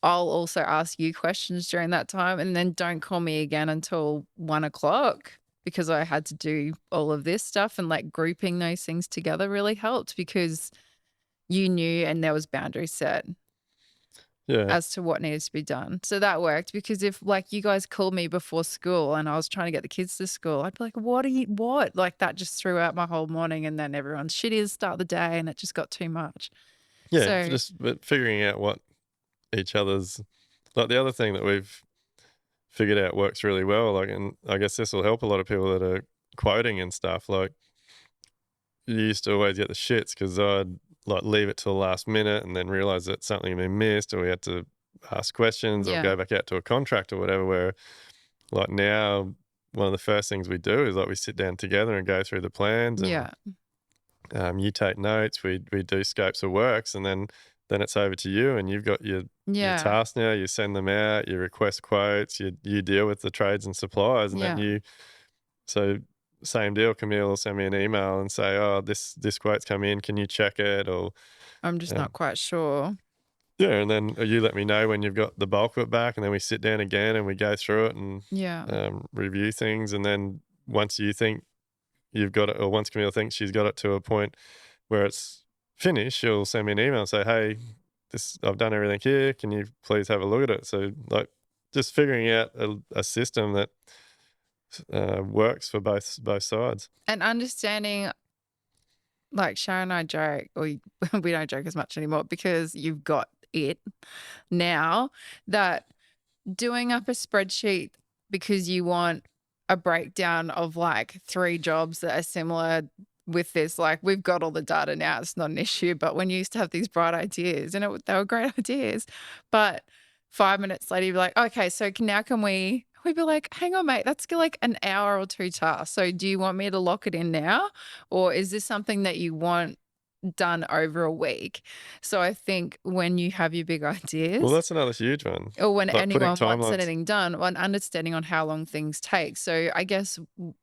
I'll also ask you questions during that time, and then don't call me again until 1 o'clock because I had to do all of this stuff, and like grouping those things together really helped because you knew and there was boundaries set yeah, as to what needs to be done. So that worked because if like you guys called me before school and I was trying to get the kids to school, I'd be like, what? Like that just threw out my whole morning, and then everyone's shitty to start the day and it just got too much. yeah. So Just but figuring out what each other's like the other thing that we've figured out works really well. Like, and I guess this will help a lot of people that are quoting and stuff. Like, you used to always get the shits because I'd like leave it till the last minute and then realize that something had been missed, or we had to ask questions or Yeah. go back out to a contract or whatever. Where like now, one of the first things we do is like we sit down together and go through the plans, and Yeah. you take notes, we do scopes of works, and then it's over to you, and you've got your Yeah. task now. You send them out, you request quotes, you deal with the trades and suppliers, and then Yeah. you so same deal. Camille will send me an email and say, "Oh, this quote's come in. Can you check it?" Or I'm just not um, quite sure. yeah, and then you let me know when you've got the bulk of it back, and then we sit down again and we go through it and Yeah. review things, and then once you think you've got it, or once Camille thinks she's got it to a point where it's finished, she'll send me an email and say, "Hey, this I've done everything here. Can you please have a look at it?" So like just figuring out a system that works for both sides. And understanding, like Sharon and I joke, or we don't joke as much anymore because you've got it now, that doing up a spreadsheet because you want a breakdown of like 3 jobs that are similar with this, like we've got all the data now, it's not an issue. But when you used to have these bright ideas, and they were great ideas, but 5 minutes later you'd be like, okay, so now can we'd be like, hang on, mate, that's like an hour or 2 tasks. So do you want me to lock it in now? Or is this something that you want done over a week? So I think when you have your big Well, ideas, that's another huge one. or when Like putting anyone wants timelines. anything done, one understanding on how long things take. So I guess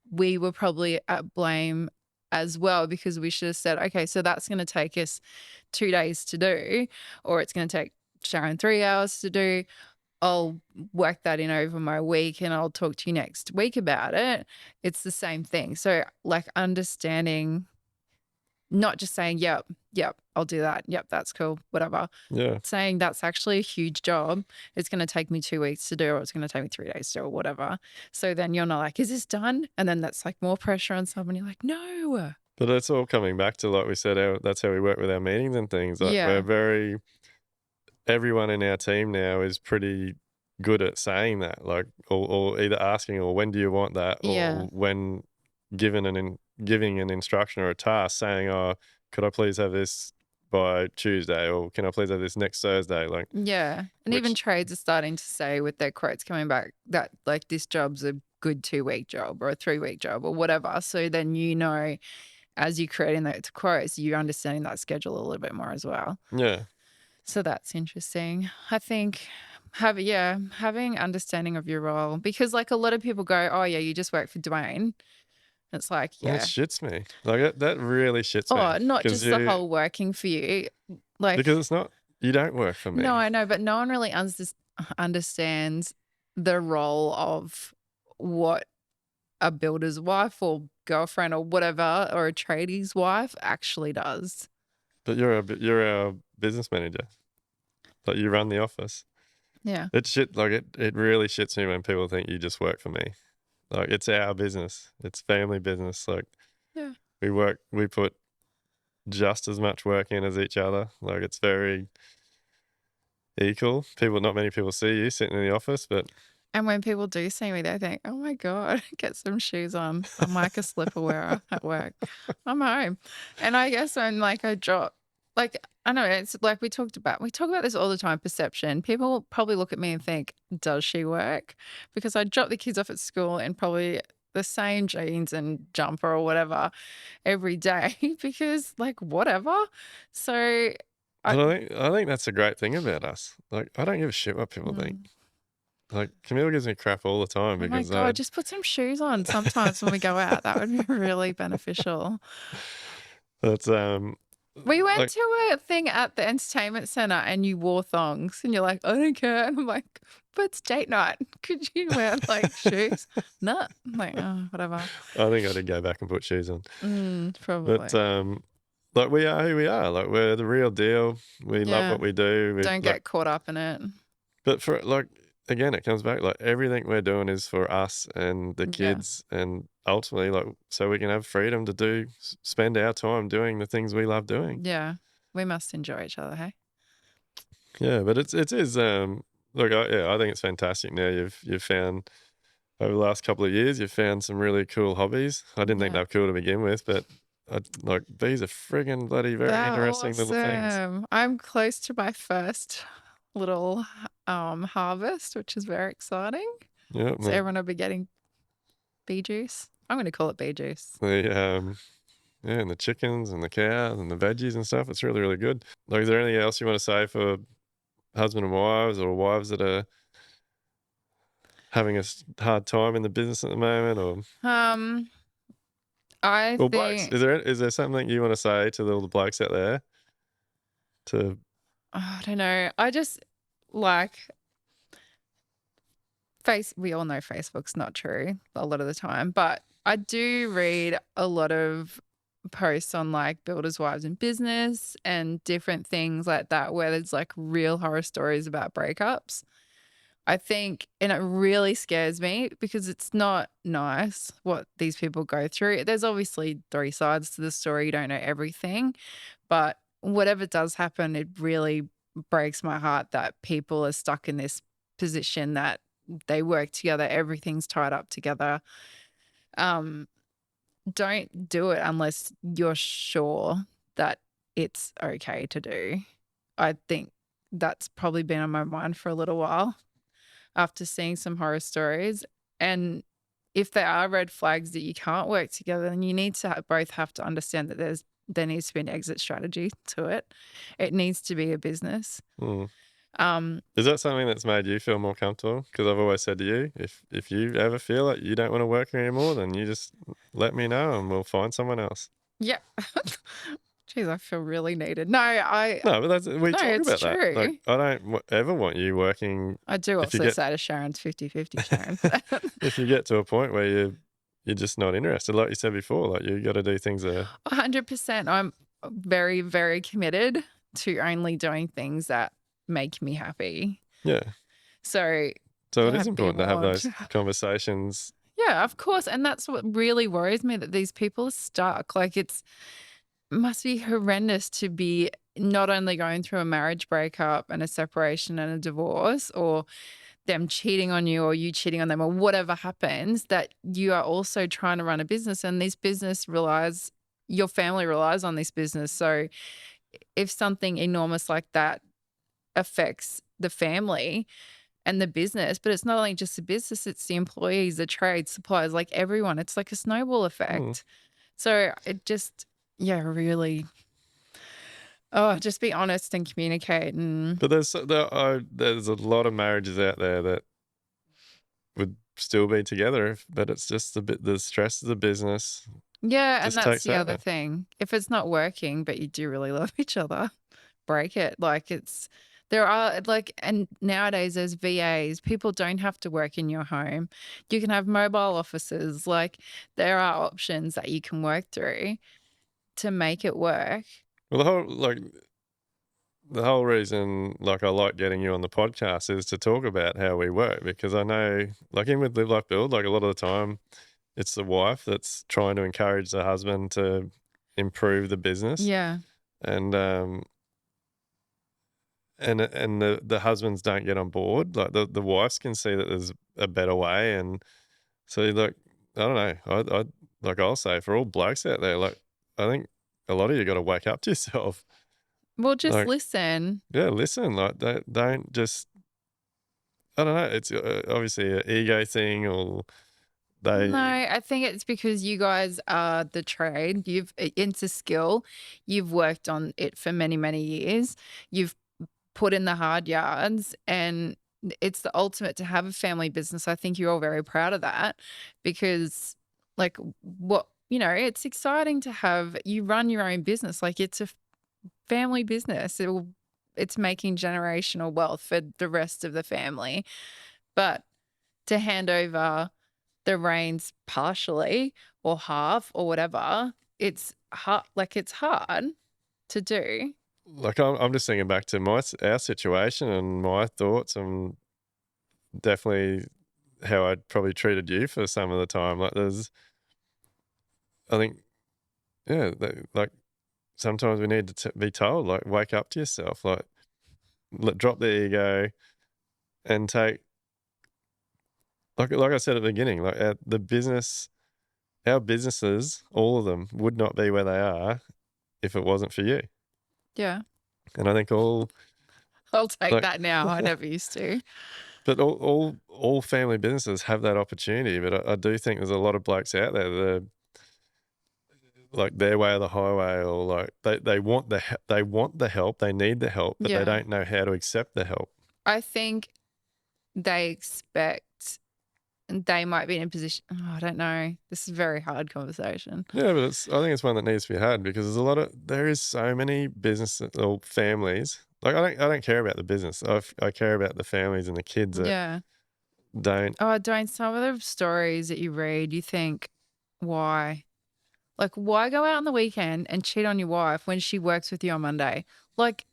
we were probably at blame as well, because we should have said, okay, so that's going to take us 2 days to do, or it's going to take Sharon 3 hours to do. I'll work that in over my week and I'll talk to you next week about it. It's the same thing. So like understanding, not just saying, yep, yep, I'll do that. Yep, that's cool, whatever. Yeah, Saying that's actually a huge job. It's going to take me 2 weeks to do, or it's going to take me 3 days to do, or whatever. So then you're not like, is this done? And then that's like more pressure on someone. You're like, no. but it's all coming back to like we said. That's how we work with our meetings and things. Like Yeah. everyone in our team now is pretty good at saying that, like, or either asking, or when do you want that, Yeah. or when giving an instruction or a task, saying, "Oh, could I please have this by Tuesday, or can I please have this next Thursday?" Like, Yeah. And even which trades are starting to say with their quotes coming back that like this job's a good 2 week job or a 3 week job or whatever. So then, as you're creating those quotes, you're understanding that schedule a little bit more as well. yeah, So that's interesting. I think having understanding of your role, because like a lot of people go, oh yeah, you just work for Dwayne. It's like, that yeah. shits me. Like that really shits me Oh, not because just the whole working for you. Like, it's not, you don't work for no, me. I know, but no one really understands the role of what a builder's wife or girlfriend or whatever, or a tradie's wife actually does. But you're our business manager. Like you run the office. Yeah. It really shits me when people think you just work for me. Like it's our business. It's family business. Like Yeah. we put just as much work in as each other. Like it's very equal. Not many people see you sitting in the office, but And when people do see me, they think, oh my God, get some shoes on. I'm like a slipper wearer at work. I'm home. And I guess when like I drop, like, I know it's like we talk about this all the time, perception. People probably look at me and think, does she work? Because I drop the kids off at school in probably the same jeans and jumper or whatever every day because like whatever. So I, but I think that's a great thing about us. Like I don't give a shit what people think. mm, Like Camille gives me crap all the time oh my because God, just put some shoes on sometimes when we go out. That would be really beneficial. that's We went like to a thing at the entertainment center and you wore thongs and you're like, I don't care. And I'm like, but it's date night. Could you wear like shoes? No. I'm like, oh, whatever. I think I did go back and put shoes on. But Probably. like we are who we are. Like we're the real deal. We love Yeah. what we do. We Don't like get caught up in it. but for like again it comes back like everything we're doing is for us and the Yeah. kids, and ultimately like so we can have freedom to spend our time doing the things we love doing. Yeah. We must enjoy each other, hey? Yeah, but it is look, I think it's fantastic now you've found over the last couple of years, you've found some really cool hobbies. I didn't think they Yeah. were cool to begin with, but like, these are friggin' bloody very They're interesting little things. awesome. I'm close to my first little harvest, which is very exciting. Yeah, So everyone will be getting bee juice. I'm going to call it bee juice. yeah, and the chickens and the cows and the veggies and stuff. It's really, really good. Like, is there anything else you want to say for husband and wives or wives that are having a hard time in the business at the moment, Um, I or blokes? think Is there something you want to say to all the blokes out there to I don't know. I just like we all know Facebook's not true a lot of the time, but I do read a lot of posts on like builders' wives in business and different things like that where there's like real horror stories about breakups. I think, and it really scares me because it's not nice what these people go through. There's obviously three sides to the story. You don't know everything, but whatever does happen, it really breaks my heart that people are stuck in this position that they work together, everything's tied up together. Um, don't do it unless you're sure that it's okay to do. I think that's probably been on my mind for a little while after seeing some horror stories. And if there are red flags that you can't work together, then you need to both have to understand that there needs to be an exit strategy to it. It needs to be a business. hmm. Um, Is that something that's made you feel more comfortable? Because I've always said to you, if you ever feel like you don't want to work here anymore, then you just let me know and we'll find someone else. yeah. Jeez, I feel really needed. No, I No, but we no, talk it's about that. Like, true. I don't ever want you working I do if you also get say to Sharon's 50-50 Sharon. if you get to a point where you're just not interested, like you said before, like you got to do things that 100%. I'm very, very committed to only doing things that make me happy. yeah. So, So it yeah, is be important to have warned. those conversations. Yeah, of course. And that's what really worries me that these people are stuck. Like must be horrendous to be not only going through a marriage breakup and a separation and a divorce or them cheating on you or you cheating on them or whatever happens, that you are also trying to run a business and this business relies your family relies on this business. So if something enormous like that affects the family and the business, but it's not only just the business, it's the employees, the trade, suppliers, like everyone. It's like a snowball Mm. effect. So it just, yeah, really, oh, just be honest and communicate. And But there's a lot of marriages out there that would still be together, but it's just a bit the stress of the business yeah, and just that's takes the other over. thing. If it's not working, but you do really love each other, break it. Like there are like, and nowadays there's VAs. People don't have to work in your home. You can have mobile offices. Like there are options that you can work through to make it work. Well, the whole reason, like, I like getting you on the podcast is to talk about how we work because I know, like, in with Live Life Build, like, a lot of the time it's the wife that's trying to encourage the husband to improve the business, Yeah. and the husbands don't get on board. Like the wives can see that there's a better way, and so like I don't know, I like I'll say for all blokes out there, like I think a lot of you got to wake up to yourself. Well, just Like, listen. yeah, listen, like don't just I don't know. It's obviously an ego thing, or No, they. I think it's because you guys are the trade. It's a skill. You've worked on it for many, many years. You've put in the hard yards and it's the ultimate to have a family business. I think you're all very proud of that because like it's exciting to have you run your own business. Like it's a family business. It's making generational wealth for the rest of the family. But to hand over the reins partially or half or whatever, it's hard, like it's hard to do. Like I'm just thinking back to our situation and my thoughts, and definitely how I probably treated you for some of the time. Like I think, yeah, like sometimes we need to be told, like, wake up to yourself, like, drop the ego, and take like I said at the beginning, like, our businesses, all of them, would not be where they are if it wasn't for you. Yeah. And I think all I'll take like that now. I never used to. but all family businesses have that opportunity, but I do think there's a lot of blokes out there that like their way of the highway, or like they want they want the help, they need the help, but they Yeah. don't know how to accept the help. I think they expect they might be in a position. Oh, I don't know. This is a very hard conversation. Yeah, but I think it's one that needs to be had because there is so many businesses or families. Like I don't care about the business. I care about the families and the kids that Yeah. don't. Oh, Dwayne, some of the stories that you read, you think, why? Like, why go out on the weekend and cheat on your wife when she works with you on Monday? Like,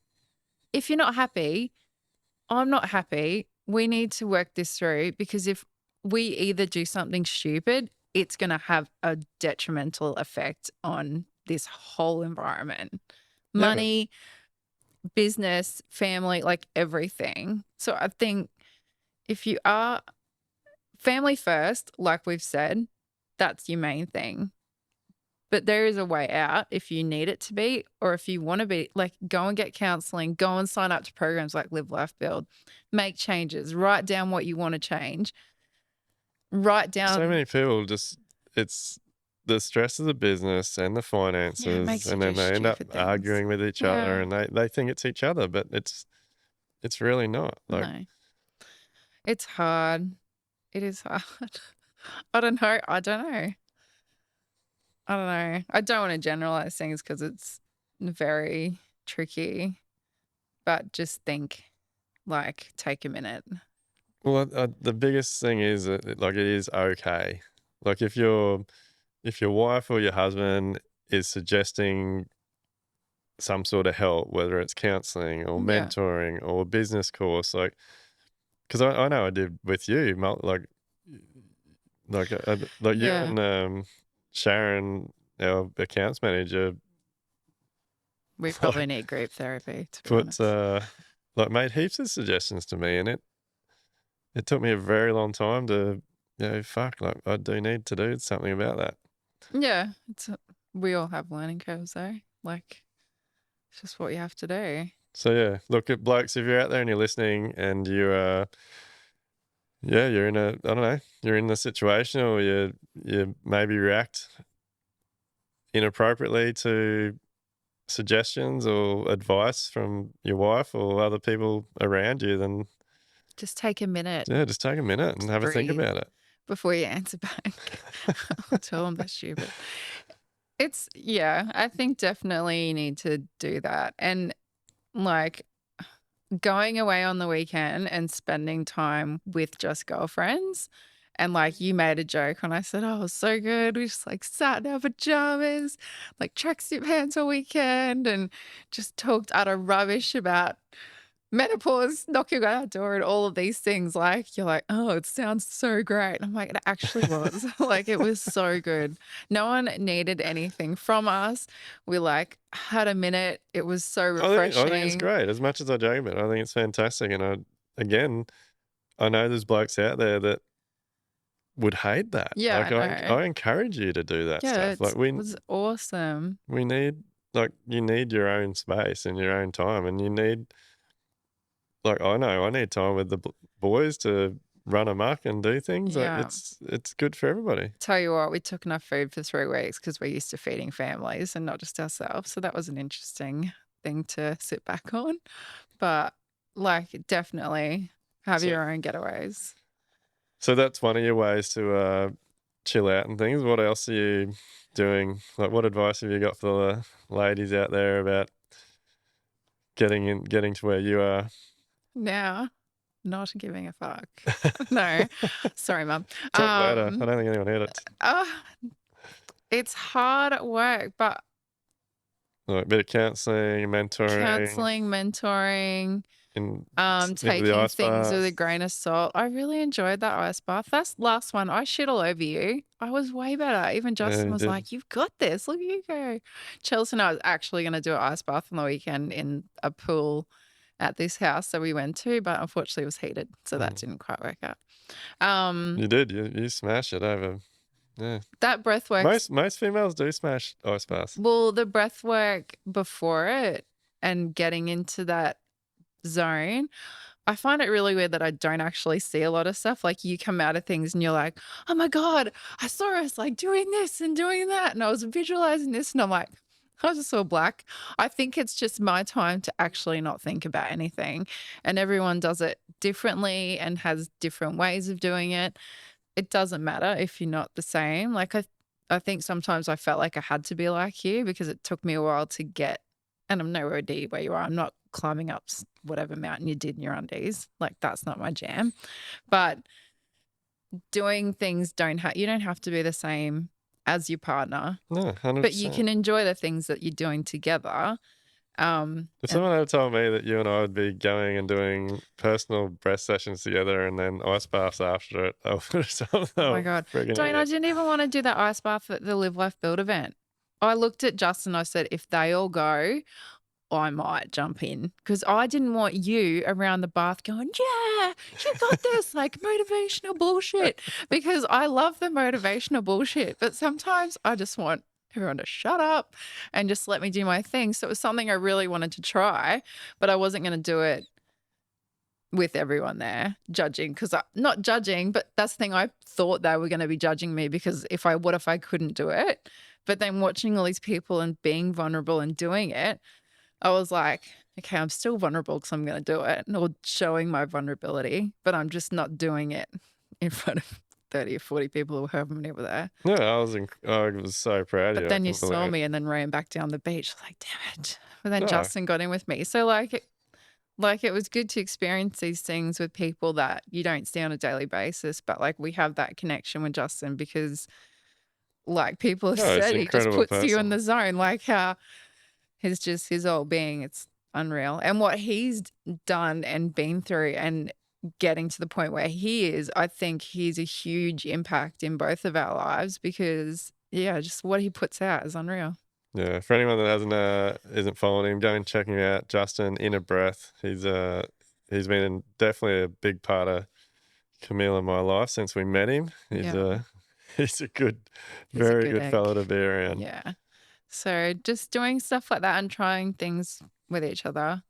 if you're not happy, I'm not happy. We need to work this through because if we either do something stupid, it's going to have a detrimental effect on this whole environment. Yeah, but Money, business, family, like everything. So I think if you are family first, like we've said, that's your main thing. But there is a way out if you need it to be, or if you want to be like, go and get counseling, go and sign up to programs like Live, Life, Build, make changes, write down what you want to change, write so down, many people just it's the stress of the business and the yeah, it finances, makes you and do then they end up stupid things. arguing with each other, Yeah, and they think it's each other, but it's really not. Like, no, it's hard. It is hard. I don't know. I don't know. I don't know. I don't want to generalize things because it's very tricky, but just think, like, take a minute. well, the biggest thing is that like it is okay. Like if your wife or your husband is suggesting some sort of help, whether it's counseling or Yeah. mentoring or a business course, like because I know I did with you, like you Yeah. and Sharon, our accounts manager, We probably like need group therapy, to be put honest. like made heaps of suggestions to me, and it took me a very long time to fuck, like I do need to do something about that. Yeah, we all have learning curves though. Like, it's just what you have to do. So yeah, look at blokes, if you're out there and you're listening and you're in a I don't know, you're in the situation, or you maybe react inappropriately to suggestions or advice from your wife or other people around you, then Just take a minute, yeah, just take a minute and just have a think breathe about it. before you answer back. I'll tell them they're stupid. Yeah, I think definitely you need to do that. And like, going away on the weekend and spending time with just girlfriends. And like you made a joke when I said, oh, it was so good. We just like sat in our pajamas, like tracksuit pants all weekend, and just talked utter rubbish about menopause, knocking on our door, and all of these things. Like, you're like, oh, it sounds so great. I'm like, it actually was. Like, it was so good. No one needed anything from us. We like had a minute. It was so I think it's refreshing. great. As much as I joke about it, I think it's fantastic, and again, I know there's blokes out there that would hate that. Yeah, Like, I know. I encourage you to do that Yeah, stuff. Like, it was awesome. we need like, you need your own space and your own time, and you need like, I know I need time with the boys to run amok and do things. Like, Yeah. it's good for everybody. Tell you what, we took enough food for 3 weeks because we're used to feeding families and not just ourselves. So that was an interesting thing to sit back on. But like, definitely have So your own getaways. so that's one of your ways to, chill out and things. What else are you doing? Like, what advice have you got for the ladies out there about getting to where you are? Now, not giving a fuck. No, sorry, mum. Talk later. I Um, don't think anyone heard it. oh, it's hard work, but Like, a bit of counselling, mentoring, counseling, mentoring, in into the taking ice things with a bath. grain of salt. I really enjoyed that ice bath. That's last one. I shit all over you. I was way better. Even Yeah, Justin you was did. like, "You've got this. Look at you go." Chelsea and I was actually going to do an ice bath on the weekend in a pool at this house that we went to, but unfortunately it was heated, so that Mm. didn't quite work out. Um, You did. You smashed it over. Yeah. that breath works. Most females do smash ice baths. Well, the breath work before it and getting into that zone, I find it really weird that I don't actually see a lot of stuff. Like you come out of things and you're like, oh my God, I saw us like doing this and doing that. And I was visualizing this and I'm like, I just saw black. I think it's just my time to actually not think about anything. And everyone does it differently and has different ways of doing it. It doesn't matter if you're not the same. I think sometimes I felt like I had to be like you because it took me a while to get, and I'm nowhere near where you are. I'm not climbing up whatever mountain you did in your undies. Like that's not my jam. But doing things you don't have to be the same as your partner, No, but you 100%. can enjoy the things that you're doing together. If And someone had told me that you and I would be going and doing personal breath sessions together and then ice baths after it, I would have told oh my them, God, friggin' Dane, I idiot. didn't even want to do that ice bath at the Live Life Build event. I looked at Justin, I said, if they all go, I might jump in because I didn't want you around the bath going, yeah, you got this, like motivational bullshit. Because I love the motivational bullshit, but sometimes I just want everyone to shut up and just let me do my thing. So it was something I really wanted to try, but I wasn't going to do it with everyone there judging because not judging, but that's the thing. I thought they were going to be judging me because what if I couldn't do it? But then watching all these people and being vulnerable and doing it, I was like, okay, I'm still vulnerable because I'm going to do it or showing my vulnerability, but I'm just not doing it in front of 30 or 40 people or however many were there. Yeah, I was so proud of But you. I then you couldn't believe saw it. me and then ran back down the beach. Like, damn it. But then No, Justin got in with me. So it was good to experience these things with people that you don't see on a daily basis, but like we have that connection with Justin because like people have no, it's said, an he just incredible puts you in person. the zone. Like how his whole being, it's unreal. And what he's done and been through and getting to the point where he is, I think he's a huge impact in both of our lives because yeah, just what he puts out is unreal. Yeah, for anyone that isn't following him, go and check him out. Justin Inner Breath. He's been definitely a big part of Camille in my life since we met him. Yeah. He's a good, He's a very good good egg. fellow to be around. Yeah. So just doing stuff like that and trying things with each other.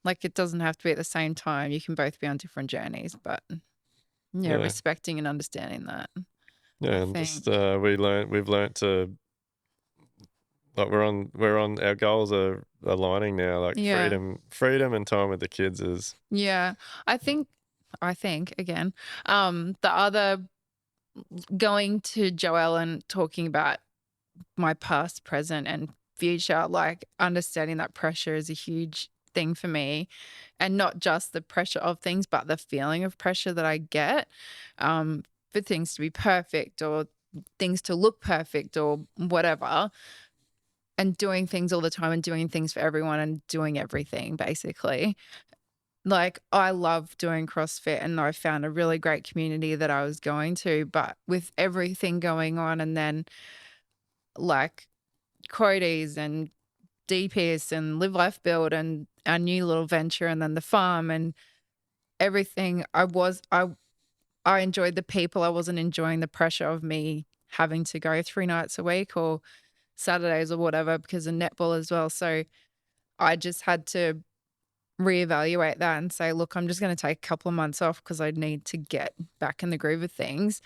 Like it doesn't have to be at the same time. You can both be on different journeys, but yeah, Yeah, respecting and understanding that. yeah, I and just think. we've learnt to like we're on our goals are aligning now. Like Yeah. freedom and time with the kids is Yeah. I think again, the other going to Joelle and talking about my past, present, and future, like understanding that pressure is a huge thing for me. And not just the pressure of things, but the feeling of pressure that I get for things to be perfect or things to look perfect or whatever. And doing things all the time and doing things for everyone and doing everything basically. Like, I love doing CrossFit and I found a really great community that I was going to, but with everything going on and then like Quote Eaze and Pearce and Live Life Build and our new little venture and then the farm and everything, I enjoyed the people. I wasn't enjoying the pressure of me having to go 3 nights a week or Saturdays or whatever because of netball as well. So I just had to reevaluate that and say, look, I'm just going to take a couple of months off because I need to get back in the groove of things.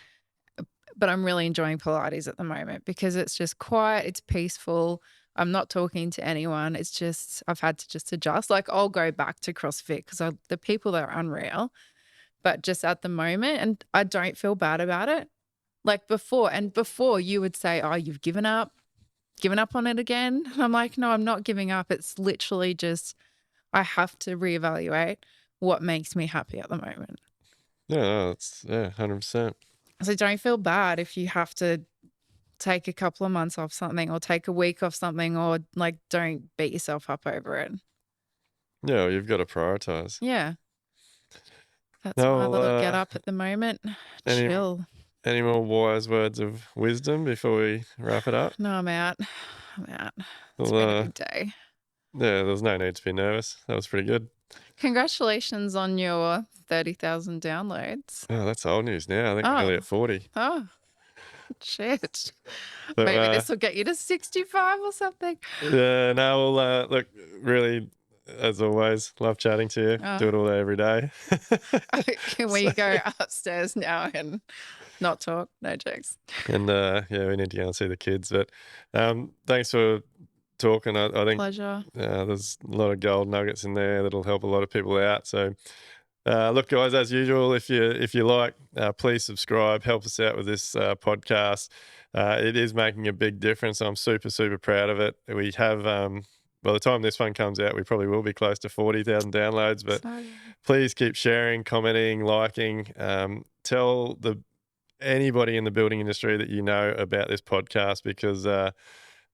But I'm really enjoying Pilates at the moment because it's just quiet, it's peaceful. I'm not talking to anyone. It's just, I've had to just adjust. Like, I'll go back to CrossFit because the people there are unreal, but just at the moment, and I don't feel bad about it. Like before you would say, oh, you've given up on it again. And I'm like, no, I'm not giving up. It's literally just, I have to reevaluate what makes me happy at the moment. yeah, no, it's 100%. So don't feel bad if you have to take a couple of months off something or take a week off something or like don't beat yourself up over it. Yeah, well, you've got to prioritize. Yeah. That's my No, little get up at the moment. any Chill. any more wise words of wisdom before we wrap it up? No, I'm out. I'm out. It's Well, been a big day. Yeah, there was no need to be nervous. That was pretty good. Congratulations on your 30,000 downloads. Oh, that's old news now. I think we're nearly Oh, at 40. oh, shit. So, Maybe this will get you to 65 or something. yeah, no, well, look, really, as always, love chatting to you. Oh. Do it all day, every day. Can we go upstairs now and not talk? No jokes. And yeah, we need to go and see the kids. But thanks for talking. I think Pleasure. there's a lot of gold nuggets in there that'll help a lot of people out. So look, guys, as usual, if you like, please subscribe. Help us out with this podcast. It is making a big difference. I'm super, super proud of it. We have, by the time this one comes out, we probably will be close to 40,000 downloads. But please keep sharing, commenting, liking. Tell anybody in the building industry that you know about this podcast, because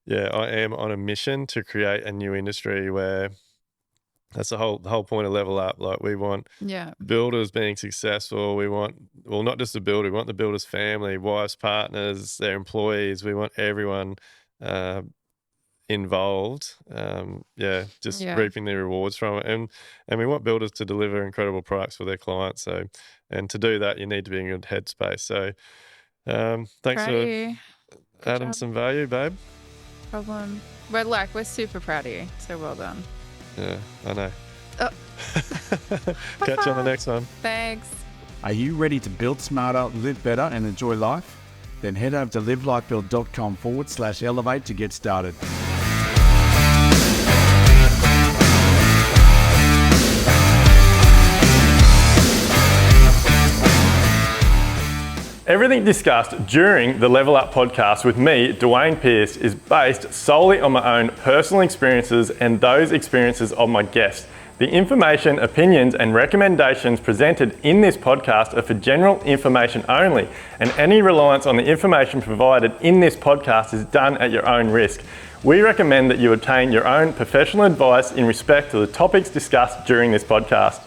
yeah, I am on a mission to create a new industry where that's the whole point of Level Up. Like, we want builders being successful. We want, well, not just the builder, we want the builder's family, wives, partners, their employees. We want everyone involved. Reaping the rewards from it. And we want builders to deliver incredible products for their clients. So, and to do that, you need to be in a good headspace. So thanks for adding some value, babe. Problem. We're super proud of you. So well done. Yeah, I know. Oh. Catch you on the next one. Thanks. Are you ready to build smarter, live better, and enjoy life? Then head over to livelikebuild.com/elevate to get started. Everything discussed during the Level Up podcast with me, Dwayne Pearce, is based solely on my own personal experiences and those experiences of my guests. The information, opinions, and recommendations presented in this podcast are for general information only, and any reliance on the information provided in this podcast is done at your own risk. We recommend that you obtain your own professional advice in respect to the topics discussed during this podcast.